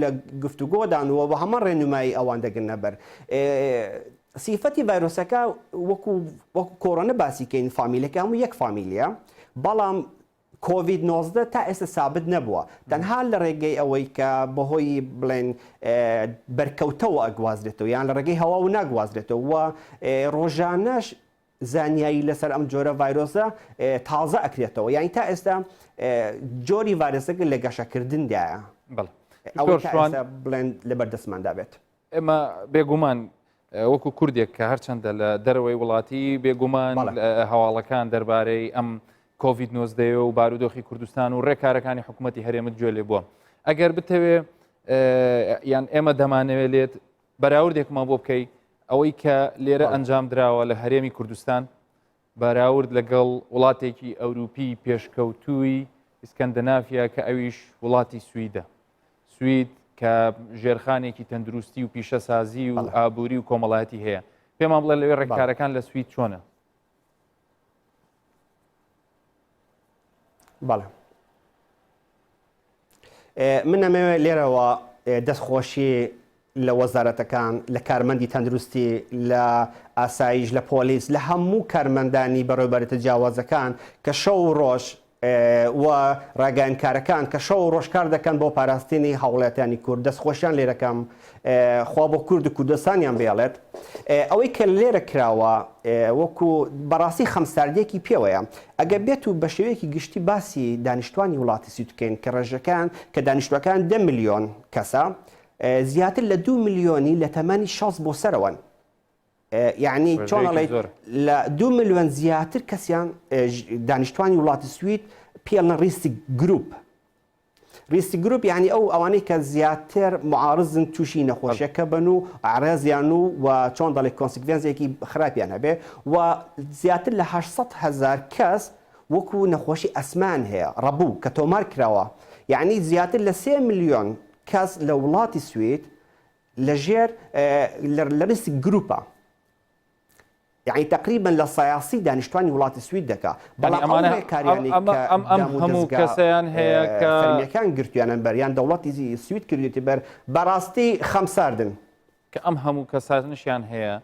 لە گفتوگۆدانەوە بە هەمان ڕێنمایی ئەوان دەگرنە بەر سیفەتی ڤایرۆسەکە وەکو کۆڕۆنە باسیکەین فامیلەکە هەموو یەک فامیلیە بەڵام کۆڤید 19 تا ئێستا سابت نەبووە تەنها لە ڕێگەی ئەوەی کە بەهۆی بڵێن بەرکەوتەوە ئەگوازرێتەوە یان لە ڕێگەی هەوا و ناگوازرێتەوە و ڕۆژانەش زانیایی لەسەر ئەم جۆرە ڤایرۆسە تازە ئەکرێتەوە یانی تا ئێستا جۆری ڤایرۆسەکە لە گەشەکردندایە ئەوە بڵێن لە بەردەستماندا بێت ئێمە بێگومان وەکو کوردێک کە هەرچەندە لە دەرەوەی وڵاتی بێگومان هەواڵەکان دەربارەی ئەم کۆڤید 19 و بارودۆخی کوردستان و ڕێکارەکانی حکوومەتی هەرێمت گوێ لێ بووە ئەگەر بتەوێ یان ئێمە دەمانەوێت بەراوردێکمان بۆ بکەی ئەوەی کە لێرە ئەنجام دراوە لە هەرێمی کوردستان بەراورد لەگەڵ وڵاتێکی ئەوروپی پێشکەوتووی ئیسکەندەنافیا کە ئەویش وڵاتی سویدە سوید کە ژێرخانێکی تەندروستی و پیشەسازی و ئابووری و کۆمەڵایەتی هەیە پێمان بڵێ لەوێ ڕێکارەکان لە سوید چۆنە؟ بەڵێ من ئەمەوێ لێرەوە دەستخۆشی لە وەزارەتەکان لە کارمەندی تەندروستی لە ئاسایش لە پۆلیس لە هەموو کارمەندانی بەڕێوەبەری تجاوازەکان کە شەو ڕۆژ و ڕاگەیاندکارەکان کە شەو ڕۆژ کار دەکەن بۆ پاراستنی هاوڵاتیانی کورد دەستخۆشیان لێرەکەم خوا بۆ کورد و کوردستانیان بێڵێت ئەوەی کە لێرە کراوە وەکو بەڕاستی خەمساردێکی پێوەیە ئەگە بێت و بە شێوەیەکی گشتی باسی دانیشتوانی وڵاتی سوید بکەین کە ڕێژەکان کە دانیشتوەکان 10 ملیۆن کەسە زیاتر لە 2 ملیۆنی لە تەمەنی 6 بۆ سەرەوەن یعنی چۆنەڵێت لە 2 ملیۆن زیاتر کەسیان دانیشتوانی وڵاتی سوید پێڵنە ریسک گروپ یعنی ئەوانەی کە زیاتر معارزن تووشی نەخۆشیەکە بن و عرێزیان و چۆن دەڵێت کۆنسیکڤێنسێکی خراپیان هەبێ و زیاتر لە 800,000 کەس وەکو نەخۆشی ئەسمان هەیە ڕەبوو کە تۆمار کراوە یعنی زیاتر لە 3 ملیۆن کەس لە وڵاتی سوید لەژێر لە ڕیسک گروپە يعني تقريبا للصياصي دانیشتوانی وڵاتی سوید دەکا بەڵام ئەمانە کاریانی هەموو کەسیان هەیە کە فەرمیەکان گرتویانن بەر یان دەوڵەتی سوید کردوێتی بەر بەڕاستی خەمساردن کە ئەم هەموو کەسانشیان هەیە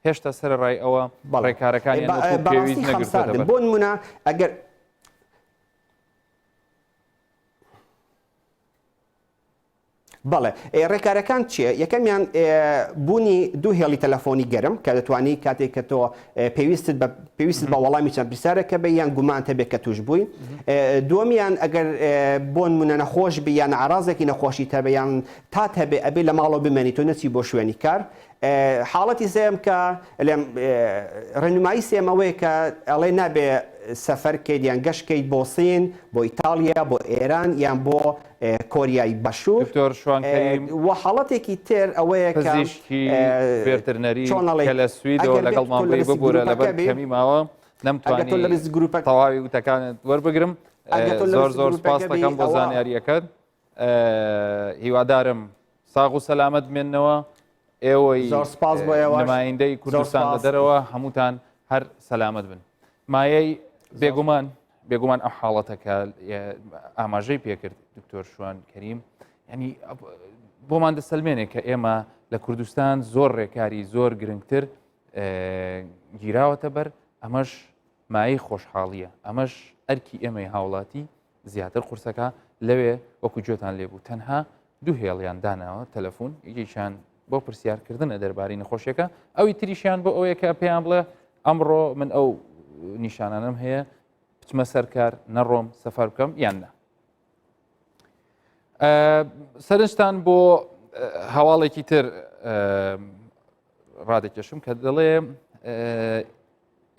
هێشتا سەرڕای ئەوە ڕێکارەکانیان پێویست نەگرتووە بۆ نمونە ئەگەر بەڵێ ڕێکارەکان چیە؟ یەکەمیان بوونی دوو هێڵی تەلەفۆنی گەرم کە دەتوانی کاتێک کە تۆ پێویست بە وەڵامی چەند پرسیارەکە بە یان گومان هەبێت کە توش بووی. دووەمیان ئەگەر بۆ نمونە نەخۆش بی یان عرازێکی نەخۆشی هەبێ یان تات هەبێ ئەبێ لە ماڵەوە بمێنی تۆ نەچی بۆ شوێنی کار. حاڵەتی سێم کە ڕێنمایی سێمەوەی کە ئەڵێ نابێ سەفەرکەیت یان گەشتکەیت بۆ سین بۆ ئیتالیا بۆ ئێران یان بۆ کۆریای بەشوور وە حاڵەتێکی تر ئەوەیە کەێترنەری کە لە سویدەوە لەگەڵمان ببوورە لەبەر کەمی ماوە نەمتوانی گروپە تەواوی وتەکانت وەربگرم زۆر زۆر سپاس دەکەم بۆ زانیاریەکەت هیوادارم ساغ و سەلامەت بمێننەوە ئێوەی نمایندەی کوردستان لە دەرەوە هەمووتان هەر سەلامەت بن مایەی بێگومان ئەو حاڵەتەکە ئاماژەی پێکرد دکتۆر شوان کەریم ینی بۆمان دەسەلمێنێک کە ئێمە لە کوردستان زۆر ڕێکاری زۆر گرنگتر گیراوەتە بەر ئەمەش مایەی خۆشحاڵیە ئەمەش ئەرکی ئێمەی هاوڵاتی زیاتر قورسەکە لەوێ وەکو گوێتان لێبوو تەنها دوو هێڵیان داناوە تەلەفۆن یەکێکیان بۆ پرسیارکردنە دەربارەی نەخۆشیەکە ئەوی تریشیان بۆ ئەوەیە کە پێیان بڵێ ئەمڕۆ من ئەو نیشانانم هەیە بچمە سەرکار نەڕۆم سەفەر بکەم یان نا. سەرنجتان بۆ هەواڵێکی تر ڕادێکێشم کە دەڵێ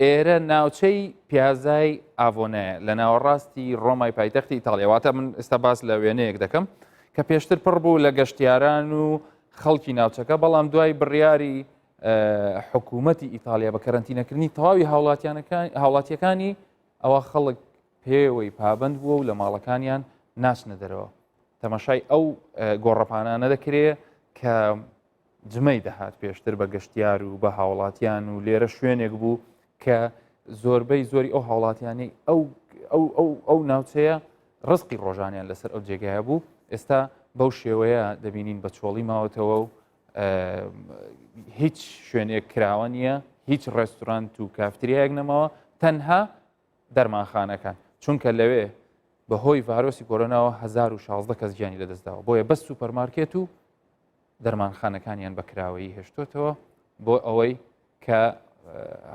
ئێرە ناوچەی پیازای ئاڤۆنەیە لە ناوەڕاستی ڕۆمای پایتەختی ئیتاڵیا واتە من ئێستا باس لە وێنەیەک دەکەم کە پێشتر پڕ بوو لە گەشتیاران و خەڵکی ناوچەکە بەڵام دوای بڕیاری حکوومەتی ئیتالیا بە کەرەنتینەکردنی تەواوی هاوڵاتیەکانی ئەوە خەڵک پێوەی پابند بووە و لە ماڵەکانیان ناچنە دەرەوە تەماشای ئەو گۆڕەپانانە دەکرێت کە جمەی دەهات پێشتر بە گەشتیار و بە هاوڵاتیان و لێرە شوێنێک بوو کە زۆربەی زۆری ئەو هاوڵاتیانی ئەو ناوچەیە ڕزقی ڕۆژانیان لەسەر ئەو جێگایە بوو ئێستا بەو شێوەیە دەبینین بە چۆڵی ماوەتەوە و هیچ شوێنێک کراوە نییە هیچ ڕێستورانت و کافتریایەک نەماوە تەنها دەرمانخانەکان چونکە لەوێ بەهۆی ڤایرۆسی کۆرۆناوە 1016 کەس گیانی لەدەستداوە بۆیە بەس سوپەرمارکێت و دەرمانخانەکانیان بەکراوەیی هێشتوتەوە بۆ ئەوەی کە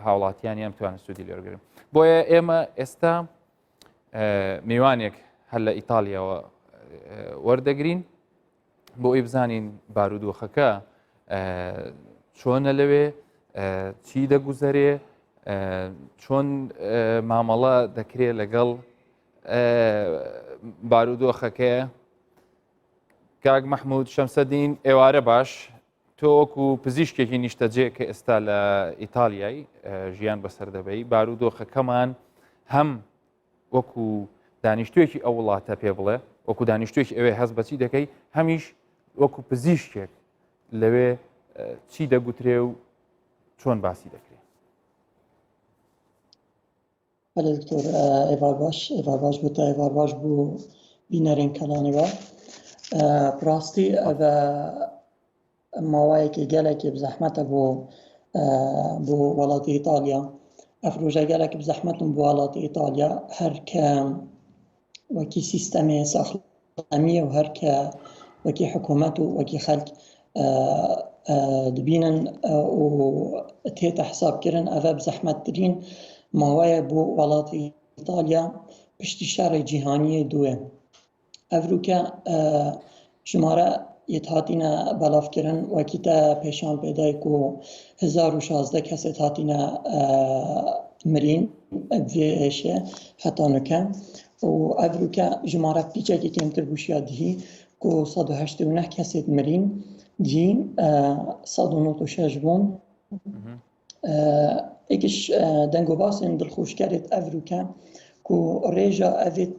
هاوڵاتیانیان توانن سوودی لێوەرگرن بۆیە ئێمە ئێستا میوانێک هەر لە ئیتالیاوە وەردەگرین بۆ ئەی بزانین بارودۆخەکە چۆنە لەوێ چی دەگوزەرێ چۆن مامەڵە دەکرێت لەگەڵ بارودۆخەکەیە کاک مەحموود شەمسەدین ئێوارە باش تۆ وەکو پزیشکێکی نیشتەجێ کە ئێستا لە ئیتالیای ژیان بەسەر دەبەی بارودۆخەکەمان هەم وەکو دانیشتوێکی ئەو وڵاتە پێ بڵێ وەکو دانیشتوێکی ئەوێ هەست بەچی دەکەی هەمیش وەکو پزیشکێک لەوێ چی دەگوترێ و چۆن باسی دەکرێت دکتۆر ئێوار باش بوو تا ئێوار باش بوو بینەرین کەلانەوە ڕاستی ئەvە ماوەیەکی گەلێکی بزەحمەتە بۆ وڵاتی ئیتالیا ئەفرۆژە گەلێکی بزەحمەتم بۆ وڵاتی ئیتالیا هەرکە وەکی سیستەمی ساخلەمیە و هەرکە وەکی حکوومەت و وەکی خەلک دبینن و تێتە حسابکردن ئەvە بزەحمەتترین ماوەیە بۆ وڵاتی ئیتالیا پشتی شاری جیهانیە دوێ ئەڤروکە ژمارە هاتینە بەڵافکردن وەکیتە پێشان پێدایک و 1016 کەسێت هاتینە مرین vێشێ هەتانەکە و ئەڤروکە ژمارە پیچێکی کەمتر بووشیا دهی و 189 کەسێت مرین دی 196 بوون ئێکیش دەنگۆباسێن دڵخۆشکەرێت ئەڤروکە و ڕێژە ئەvێت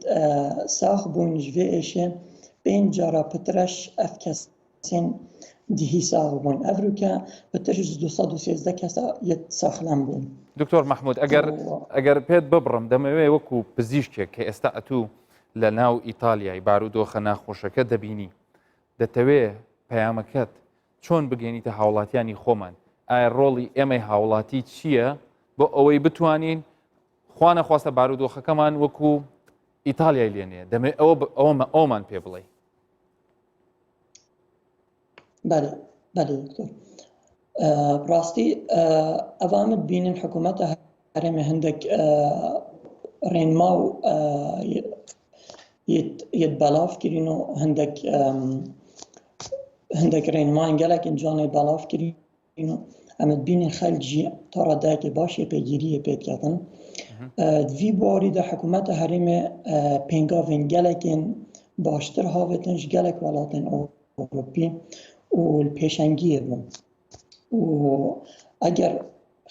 ساخ بوون ژێ ئێشێ 5 جارە پترەش ئەف کەس دیهی ساغ بوون ئەڤروکە بە تەژ 213 کەسە یەت ساخلام بوون. دکتۆر مححمود ئەگەر پێت ببڕم دەمەوێت وەکو پزیشکێک کە ئێستا ئەتوو لە ناو ئیتالیای بارودۆخە ناخۆشەکە دەبینی دەتەوێت پەیامەکەت چۆن بگەێنیتە هاوڵاتیانی خۆمان ئایا ڕۆڵی ئێمەی هاوڵاتی چییە بۆ ئەوەی بتوانین خوا نەخواستە بارودۆخەکەمان وەکو ئیتالیای لێنێ دەمێ ئەومان پێ بڵێ. بەێ دکتۆر ڕاستی ئەوامت بینن حکوومەتە هەرێمە هەندێک ڕێنما و یەت بەڵافکردین و هەندێک ڕێنمان گەلێک ئەنجانێ بەڵافکردین و ئەمەد بینین خەلکی تا ڕادایەکی باشی پێگیریە پێکەتن دوی باریدا حکوومەتە هەرێمە پێنگاوێن گەلێکێن باشتر هاوێتنش گەلێک وڵاتێن ئەوروپی و پێشەنگیە بوون و ئەگەر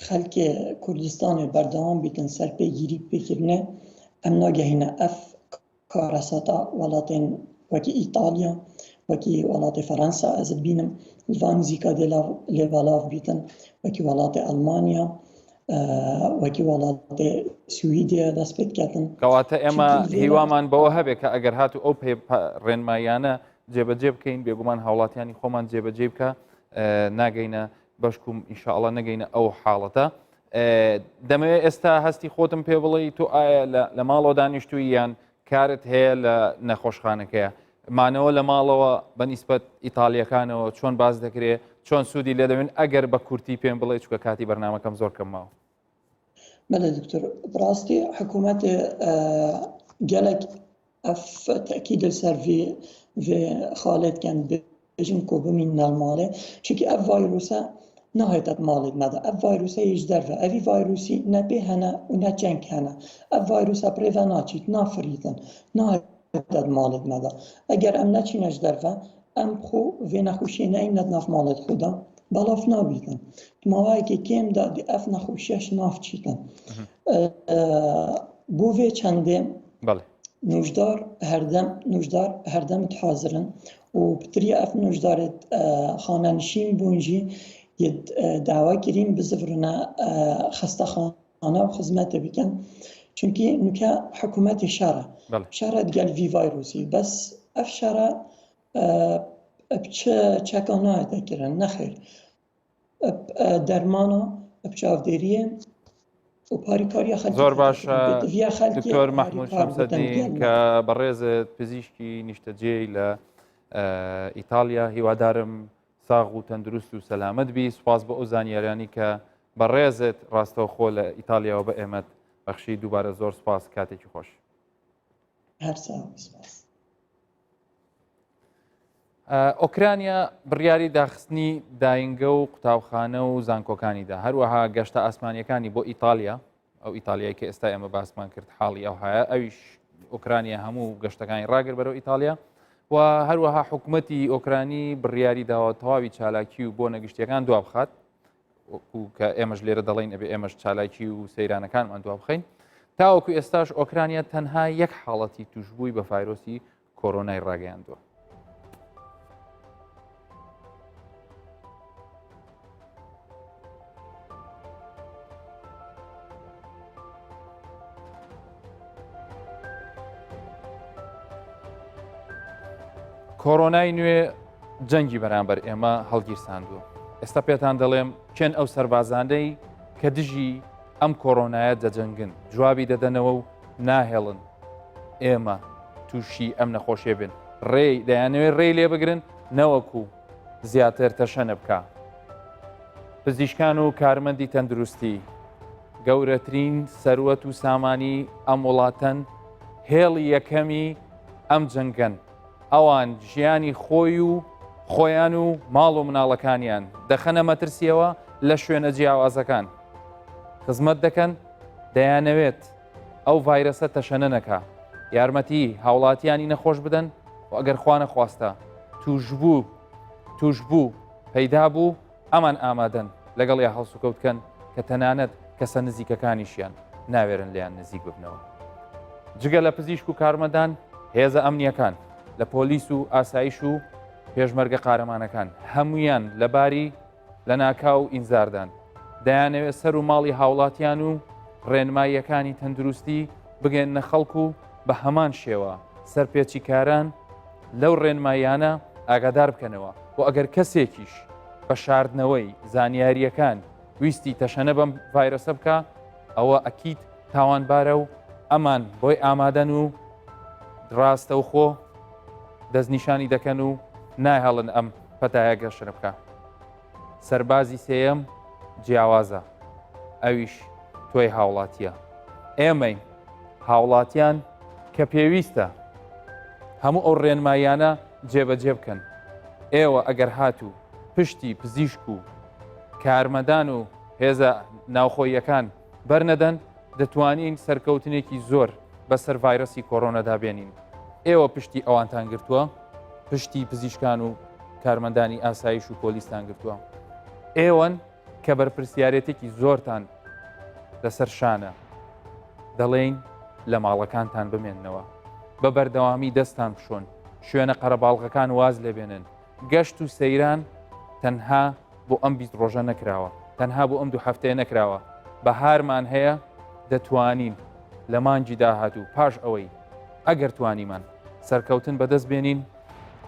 خەلکێ کوردستانی بەردەوام بیتن سەر پێگیری پێکردنە ئەم ناگەهینە ئەف کارەسەتا وڵاتێن وەکی ئیتالیا وەکی وڵاتی فەرەنسا ئەزت بینم وان زیکا لێ بەڵاو بیتن وەکی وڵاتی ئەڵمانیا وەکی وڵاتی سویدیا دەست پێکەتن. کەواتە ئێمە هیوامان بەوە هەبێت کە ئەگەر هاتو ئەو ڕێنمایانە جێبەجێ بکەین بێگومان هاوڵاتیانی خۆمان جێبەجێ بکە ناگەینە بەشکوم ئینشاءڵڵا نەگەینە ئەو حاڵەتە. دەمەوێت ئێستا هەستی خۆتم پێ بڵێ تو ئایا لە ماڵەوە دانیشتووی یان کارت هەیە لە نەخۆشخانەکەیە مانەوە لە ماڵەوە بەنیسبەت ئیتالیەکانەوە چۆن باز دەکرێت چۆن سوودی لێ دەوێن ئەگەر بە کورتی پێم بڵێ چکە کاتی بەرنامەکەم زۆر کەمماوە. بەێ دکتۆر ڕاستی حکوومەت گەلێک ئەف تەکید سەر خاڵێت کەن بژم کۆ بمین نەڵماڵێ چونکی ئەف ڤایرۆسە نهایەت ماڵێت مەدا ئەف ڤایرۆسە هیچ دەرە ئەوی ڤایرۆسی نەپێ هەنە و نەچەنگ هەنە ئەف ڤایرۆسە پرێڤە ناچیت نافریتن نهایەت ماڵێت مەدا ئەگەر ئەم نەچینەش دەرە ئەم خۆ vê nexweşiyê neîne nav malê xwe de belav nabîtin. Mawayekê kêm de di ev nexweşiyeş nav çîtin. Bû vê çendê nojdar herdem dihazirin û pitiriya ev nojdarê xanenişîn bûn jî yê dawa kirîn bizivirine xestexane û xizmetê bikin. Çünkü nûke hikûmetê şer e. Şer e digel vî vayrosî bes ev şer e çeka nayê kirin nexêr dermana çavdêriyê û parîkariya xelkê زۆر باشە دکتۆر مححمود شەمسەدین کە بەڕێزت پزیشکی نیشتەجێی لە ئیتالیا هیوادارم ساغ و تەندروست و سەلامت بی سوپاس بە ئەو زانیاریانی کە بەڕێزت ڕاستەوخۆ لە ئیتالیاوە بە ئێمەت بەخشی دووبارە زۆر سوپاس کاتێکی خۆش. ئۆکرانیا بڕیاری داخستنی داینگە و قوتابخانە و زانکۆکانیدا هەروەها گەشتە ئاسمانیەکانی بۆ ئیتالیا ئەو ئیتالیای کە ئێستا ئێمە باسمان کرد حاڵی ئەو هەیە ئەویش ئۆکرانیا هەموو گەشتەکانی ڕاگر بەرەو ئیتالیا و هەروەها حکوومەتی ئۆکرانی بڕیاری داوە تەواوی چالاکی و بۆ نەگەشتیەکان دوا بخات کە ئێمەش لێرە دەڵێن ئەبێ ئێمەش چالاکی و سەیرانەکانمان دوا بخەین تاوەکو ئێستاش ئۆکرانیا تەنها یەک حاڵەتی توشبووی بە ڤایرۆسی کۆرۆنای ڕاگەیاندووە. کۆرۆنای نوێ جەنگی بەرامبەر ئێمە هەڵگیرساندووە. ئێستا پێتان دەڵێم چێن ئەو سەربازانەی کە دژی ئەم کۆرۆنایە دەجەنگن جوابی دەدەنەوە و ناهێڵن ئێمە تووشی ئەم نەخۆشیە بن ڕێی دەیانەوێت ڕێی لێ بگرن نەوەکو زیاتر تەشەنە بکە. پزیشکان و کارمەندی تەندروستی گەورەترین سەروەت و سامانی ئەم وڵاتەن هێڵی یەکەمی ئەم جەنگەن ئەوان ژیانی خۆی و خۆیان و ماڵ و مناڵەکانیان دەخەنە مەترسیەوە لە شوێنە جیاوازەکان خزمەت دەکەن دەیانەوێت ئەو ڤایرەسە تەشەنە نەکا یارمەتی هاوڵاتیانی نەخۆش بدەن و ئەگەر خوا نەخواستە توشبوو پەیدا بوو ئەمان ئامادەن لەگەڵ یا هەڵسوکەوتکەن کە تەنانەت کەسە نزیکەکانیشیان ناوێرن لیان نزیک ببنەوە. جگە لە پزیشک و کارمەدان هێزە ئەمنیەکان لە پۆلیس و ئاسایش و پێشمەرگە قارەمانەکان هەمویان لەباری لە ناکاو ئینزاردان دەیانەوێت سەر و ماڵی هاوڵاتیان و ڕێنماییەکانی تەندروستی بگەێنە خەڵکو و بە هەمان شێوە سەرپێچی کاران لەو ڕێنماییانە ئاگادار بکەنەوە و ئەگەر کەسێکیش بە شاردنەوەی زانیاریەکان ویستی تەشەنە بەم ڤایرۆسە بکە ئەوە ئەکیت تاوانبارە و ئەمان بۆی ئامادەن و ڕاستە و خۆ دەستنیشانی دەکەن و نایهەڵن ئەم پەتایە گەشتە بکە. سەربازی سێیەم جیاوازە، ئەویش تۆی هاوڵاتیە. ئێمەی هاوڵاتیان کە پێویستە هەموو ئەو ڕێنماییانە جێبەجێ بکەن. ئێوە ئەگەر هاتوو پشتی پزیشک و کارمەدان و هێزە ناوخۆیەکان بەرنەدەن دەتوانین سەرکەوتنێکی زۆر بەسەر ڤایرۆسی کۆڕۆنەدا بێنین. ئێوە پشتی ئەوانتان گرتووە، پشتی پزیشکان و کارمەندانی ئاسایش و پۆلیستان گرتووە. ئێوەن کە بەرپرسیارەتێکی زۆرتان لەسەر شانە دەڵێن لە ماڵەکانتان بمێننەوە، بە بەردەوامی دەستان بشۆن، شوێنە قەرەباڵغەکان واز لێبێنن. گەشت و سەیران تەنها بۆ ئەم 20 ڕۆژە نەکراوە، تەنها بۆ ئەم 2 هەفتەیە نەکراوە. بەهارمان هەیە دەتوانین لە مانجی داهاتوو پاش ئەوەی ئەگەر توانیمان سەرکەوتن بەدەست بێنین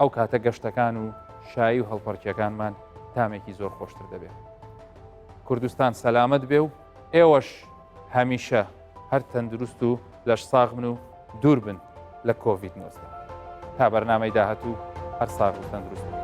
ئەو کاتە گەشتەکان و شایی و هەڵپەرکیەکانمان تامێکی زۆر خۆشتر دەبێت. کوردستان سەلامەت بێ و ئێوەش هەمیشە هەر تەندروست و لەش ساغ بن و دوور بن لە کۆڤید-19 تا بەرنامەی داهاتوو هەر ساغ و تەندروست.